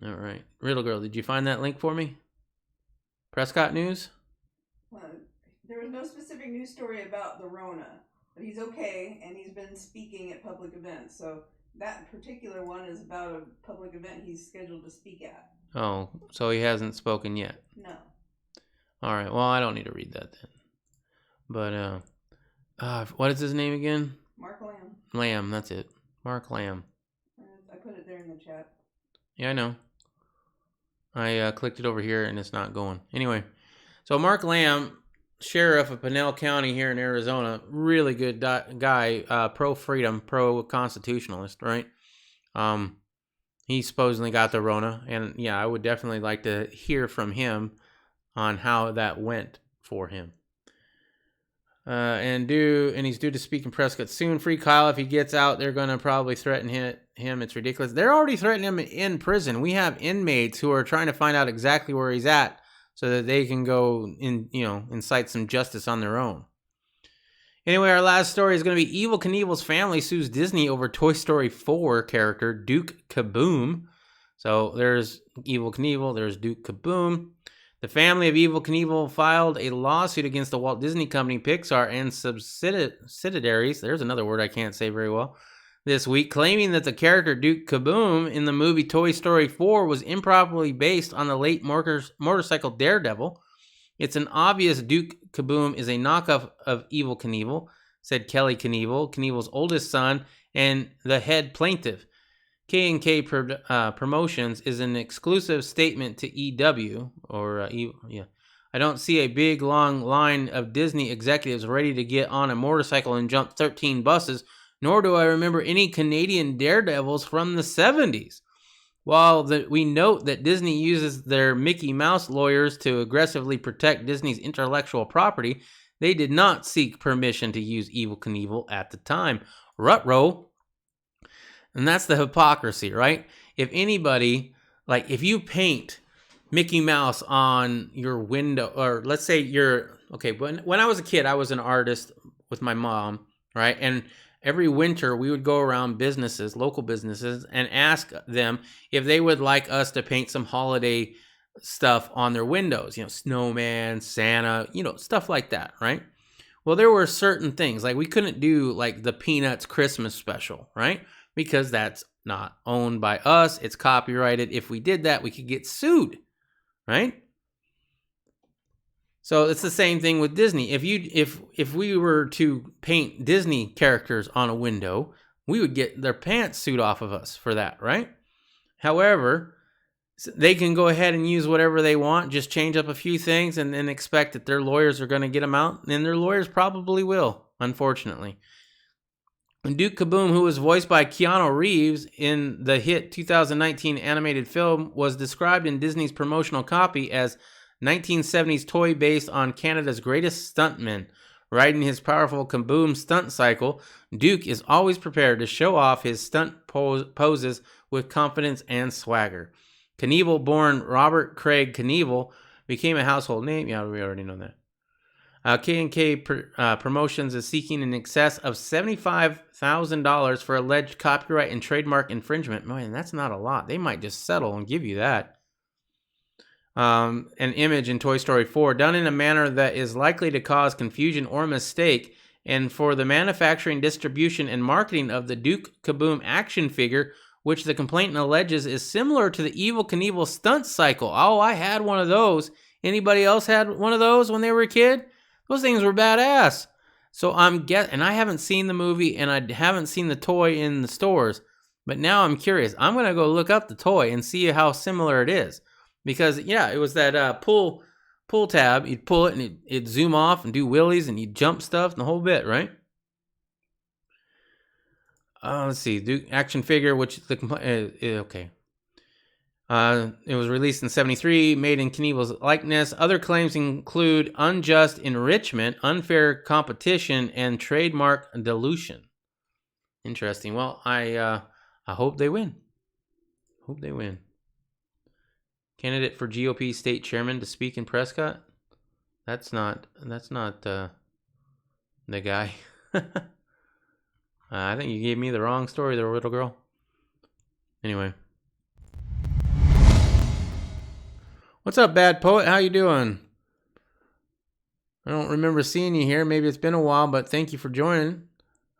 All right. Riddle Girl, did you find that link for me? Prescott News? There was no specific news story about the Rona, but he's okay, and he's been speaking at public events. So that particular one is about a public event he's scheduled to speak at. Oh, so he hasn't spoken yet? No. All right. Well, I don't need to read that then. But, what is his name again? Mark Lamb. Lamb, that's it. Mark Lamb. I put it there in the chat. Yeah, I know. I clicked it over here and it's not going. Anyway, so Mark Lamb, sheriff of Pinell County here in Arizona, really good guy, pro-freedom, pro-constitutionalist, right? He supposedly got the Rona, and yeah, I would definitely like to hear from him on how that went for him. And he's due to speak in Prescott soon. Free Kyle, if he gets out, they're going to probably threaten him. It's ridiculous. They're already threatening him in prison. We have inmates who are trying to find out exactly where he's at so that they can go incite some justice on their own. Anyway, our last story is going to be Evel Knievel's family sues Disney over Toy Story 4 character Duke Kaboom. So there's Evel Knievel, there's Duke Kaboom. The family of Evel Knievel filed a lawsuit against the Walt Disney Company, Pixar, and subsidiaries, there's another word I can't say very well, this week, claiming that the character Duke Kaboom in the movie Toy Story 4 was improperly based on the late motorcycle Daredevil. It's an obvious Duke Kaboom is a knockoff of Evel Knievel, said Kelly Knievel, Knievel's oldest son and the head plaintiff. K&K Promotions is an exclusive statement to EW, I don't see a big long line of Disney executives ready to get on a motorcycle and jump 13 buses, nor do I remember any Canadian daredevils from the 70s. While we note that Disney uses their Mickey Mouse lawyers to aggressively protect Disney's intellectual property, They did not seek permission to use Evel Knievel at the time. Rutrow. And that's the hypocrisy, right? If anybody, like if you paint Mickey Mouse on your window, or let's say when I was a kid, I was an artist with my mom, right? And every winter we would go around businesses, local businesses, and ask them if they would like us to paint some holiday stuff on their windows, snowman, Santa, stuff like that, right? Well, there were certain things, like we couldn't do like the Peanuts Christmas special, right? Because that's not owned by us. It's copyrighted. If we did that, we could get sued, right? So it's the same thing with Disney. If we were to paint Disney characters on a window, we would get their pants sued off of us for that, right? However, they can go ahead and use whatever they want, just change up a few things and then expect that their lawyers are going to get them out, and their lawyers probably will, unfortunately. And Duke Kaboom, who was voiced by Keanu Reeves in the hit 2019 animated film, was described in Disney's promotional copy as 1970s toy based on Canada's greatest stuntman. Riding his powerful Kaboom stunt cycle, Duke is always prepared to show off his stunt poses with confidence and swagger. Knievel, born Robert Craig Knievel, became a household name. Yeah, we already know that. K&K Promotions is seeking in excess of $75,000 for alleged copyright and trademark infringement. Man, that's not a lot. They might just settle and give you that. An image in Toy Story 4 done in a manner that is likely to cause confusion or mistake, and for the manufacturing, distribution, and marketing of the Duke Kaboom action figure, which the complainant alleges is similar to the Evel Knievel stunt cycle. Oh, I had one of those. Anybody else had one of those when they were a kid? Those things were badass. So and I haven't seen the movie, and I haven't seen the toy in the stores, but now I'm curious. I'm going to go look up the toy and see how similar it is. Because, yeah, it was that pull tab. You'd pull it, and it'd zoom off and do wheelies, and you'd jump stuff and the whole bit, right? Let's see. The action figure, which okay. It was released in 1973, made in Knievel's likeness. Other claims include unjust enrichment, unfair competition, and trademark dilution. Interesting. Well, I hope they win. Candidate for GOP state chairman to speak in Prescott? That's not the guy. I think you gave me the wrong story there, little girl. Anyway. What's up, Bad Poet? How you doing? I don't remember seeing you here. Maybe it's been a while, but thank you for joining.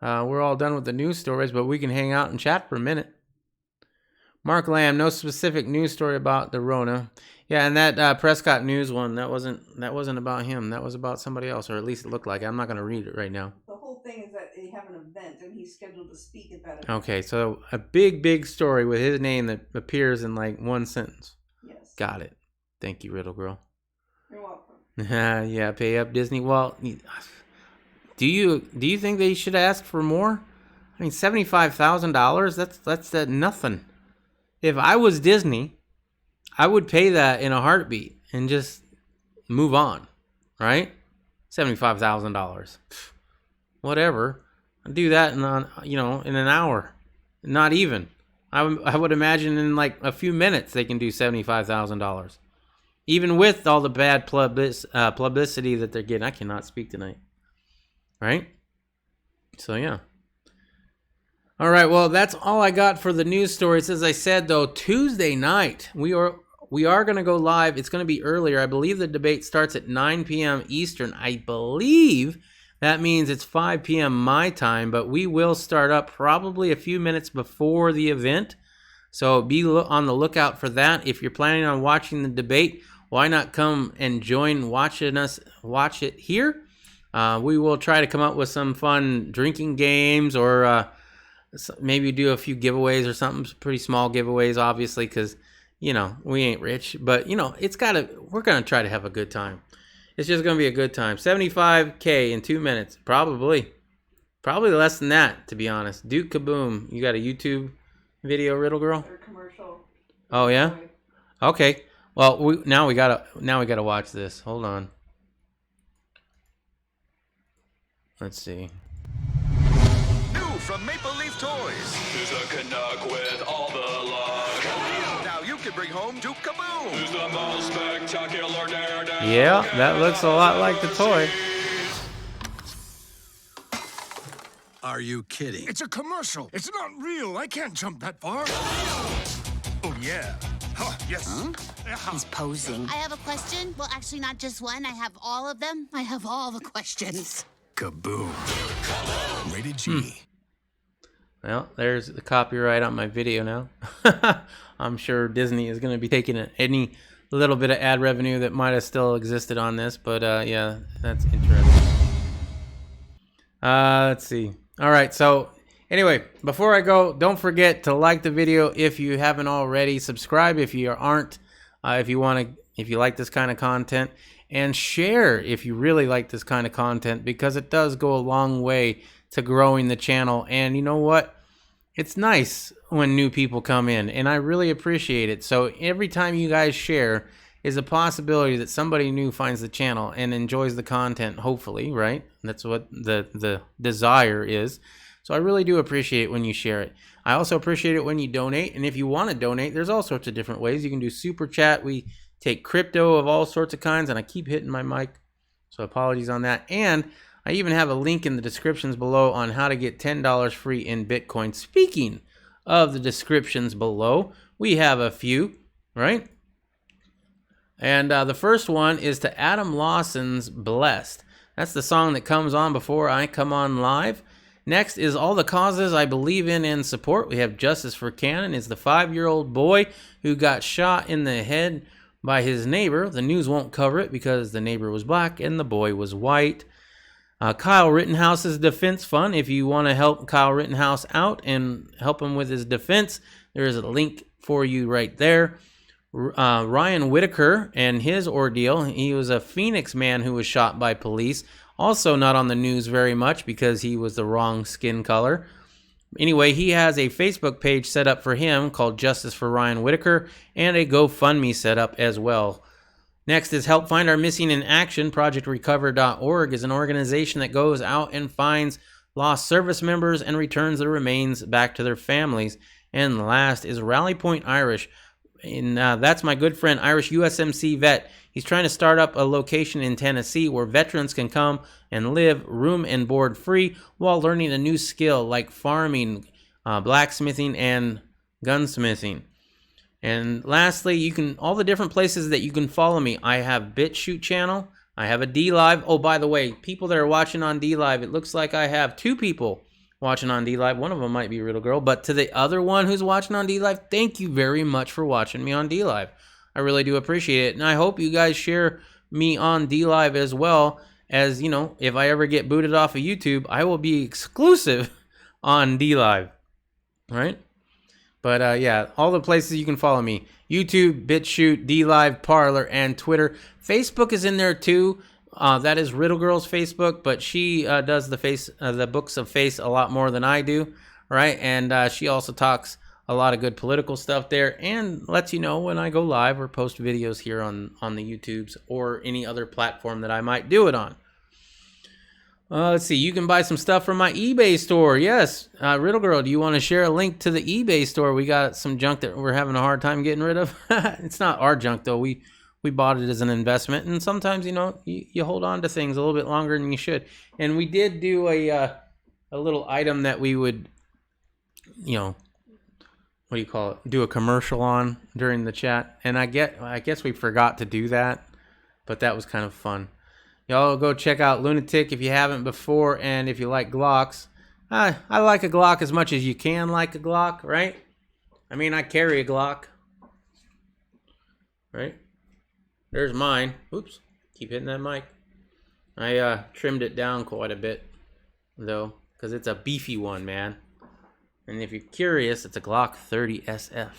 We're all done with the news stories, but we can hang out and chat for a minute. Mark Lamb, no specific news story about the Rona. Yeah, and that Prescott News one, that wasn't about him. That was about somebody else, or at least it looked like it. I'm not going to read it right now. The whole thing is that they have an event, and he's scheduled to speak at that event. Okay, so a big story with his name that appears in like one sentence. Yes. Got it. Thank you, Riddle Girl. You're welcome. Yeah, pay up, Disney. Well, do you think they should ask for more? I mean, $75,000. That's nothing. If I was Disney, I would pay that in a heartbeat and just move on, right? $75,000. Whatever. I'd do that in an hour. Not even. I would imagine in like a few minutes they can do $75,000. Even with all the bad publicity that they're getting. I cannot speak tonight. Right? So, yeah. All right, well, that's all I got for the news stories. As I said, though, Tuesday night, we are going to go live. It's going to be earlier. I believe the debate starts at 9 p.m. Eastern. I believe that means it's 5 p.m. my time, but we will start up probably a few minutes before the event. So be on the lookout for that. If you're planning on watching the debate, why not come and join watch it here? We will try to come up with some fun drinking games, or maybe do a few giveaways or something. Pretty small giveaways, obviously, because we ain't rich. But we're gonna try to have a good time. It's just gonna be a good time. $75K in 2 minutes, probably less than that, to be honest. Duke Kaboom, you got a YouTube video, Riddle Girl? Or commercial. Oh yeah. Okay. Well, now we gotta watch this. Hold on. Let's see. New from Maple Leaf Toys. Who's a Canuck with all the luck? Now you can bring home to Kaboom. Who's the most spectacular daredevil? Yeah, that looks a lot like the toy. Are you kidding? It's a commercial. It's not real. I can't jump that far. Oh, yeah. Huh, yes. Huh? He's posing. I have a question. Well, actually, not just one. I have all of them. I have all the questions. Kaboom. Rated G. Well, there's the copyright on my video now. I'm sure Disney is going to be taking any little bit of ad revenue that might have still existed on this, but yeah, that's interesting. Let's see. All right, so anyway, before I go, don't forget to like the video if you haven't already. Subscribe if you aren't, if you like this kind of content, and share if you really like this kind of content, because it does go a long way to growing the channel. And you know what? It's nice when new people come in, and I really appreciate it. So every time you guys share is a possibility that somebody new finds the channel and enjoys the content, hopefully, right? That's what the desire is. So I really do appreciate it when you share it. I also appreciate it when you donate, and if you want to donate, there's all sorts of different ways. You can do super chat. We take crypto of all sorts of kinds, and I keep hitting my mic, so apologies on that. And I even have a link in the descriptions below on how to get $10 free in Bitcoin. Speaking of the descriptions below, we have a few, right? And the first one is to Adam Lawson's Blessed. That's the song that comes on before I come on live. Next is All the Causes I Believe in and Support. We have Justice for Cannon. It's the 5-year-old boy who got shot in the head by his neighbor. The news won't cover it because the neighbor was black and the boy was white. Kyle Rittenhouse's Defense Fund. If you want to help Kyle Rittenhouse out and help him with his defense, there is a link for you right there. Ryan Whitaker and his ordeal. He was a Phoenix man who was shot by police. Also not on the news very much because he was the wrong skin color. Anyway, he has a Facebook page set up for him called Justice for Ryan Whitaker, and a GoFundMe set up as well. Next is Help Find Our Missing in Action. ProjectRecover.org is an organization that goes out and finds lost service members and returns the remains back to their families. And last is Rally Point Irish. And that's my good friend, Irish USMC vet. He's trying to start up a location in Tennessee where veterans can come and live room and board free while learning a new skill like farming, blacksmithing, and gunsmithing. And lastly, you can all the different places that you can follow me. I have BitChute channel. I have a DLive. Oh, by the way, people that are watching on DLive, it looks like I have 2 people watching on DLive. One of them might be Riddle Girl, but to the other one who's watching on DLive, thank you very much for watching me on DLive. I really do appreciate it, and I hope you guys share me on DLive as well. As you know, if I ever get booted off of YouTube, I will be exclusive on DLive, right? But yeah, all the places you can follow me: YouTube, BitChute, DLive, Parler, and Twitter. Facebook is in there too. That is Riddle Girl's Facebook, but she does the books of face a lot more than I do, right? And she also talks a lot of good political stuff there, and lets you know when I go live or post videos here on the YouTubes or any other platform that I might do it on. Let's see, you can buy some stuff from my eBay store. Yes, Riddle Girl, do you want to share a link to the eBay store? We got some junk that we're having a hard time getting rid of. It's not our junk though. We bought it as an investment, and sometimes you hold on to things a little bit longer than you should. And we did do a little item that we would, what do you call it? Do a commercial on during the chat, and I guess we forgot to do that, but that was kind of fun. Y'all go check out Lunatic if you haven't before, and if you like Glocks. I like a Glock as much as you can like a Glock, right? I mean, I carry a Glock, right? There's mine. Oops, keep hitting that mic. I trimmed it down quite a bit, though, because it's a beefy one, man. And if you're curious, it's a Glock 30 SF,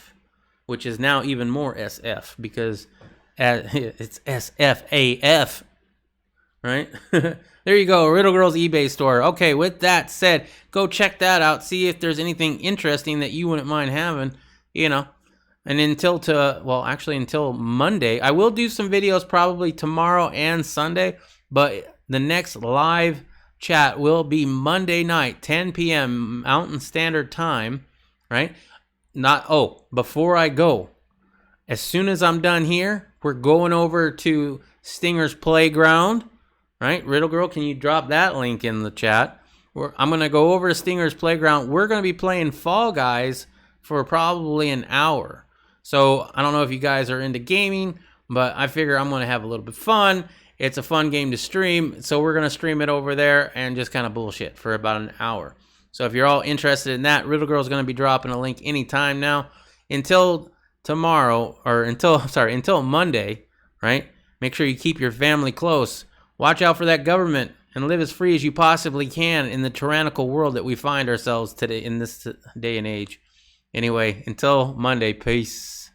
which is now even more SF because it's SFAF, right? There you go, Riddle Girl's eBay store. Okay, with that said, go check that out. See if there's anything interesting that you wouldn't mind having, And until Monday, I will do some videos probably tomorrow and Sunday, but the next live chat will be Monday night, 10 p.m. Mountain Standard Time, right? Before I go, as soon as I'm done here, we're going over to Stinger's Playground, right? Riddle Girl, can you drop that link in the chat? I'm going to go over to Stinger's Playground. We're going to be playing Fall Guys for probably an hour. So I don't know if you guys are into gaming, but I figure I'm going to have a little bit of fun. It's a fun game to stream, so we're going to stream it over there and just kind of bullshit for about an hour. So if you're all interested in that, Riddle Girl's going to be dropping a link anytime now until tomorrow, or until Monday, right? Make sure you keep your family close. Watch out for that government and live as free as you possibly can in the tyrannical world that we find ourselves today in this day and age. Anyway, until Monday, peace.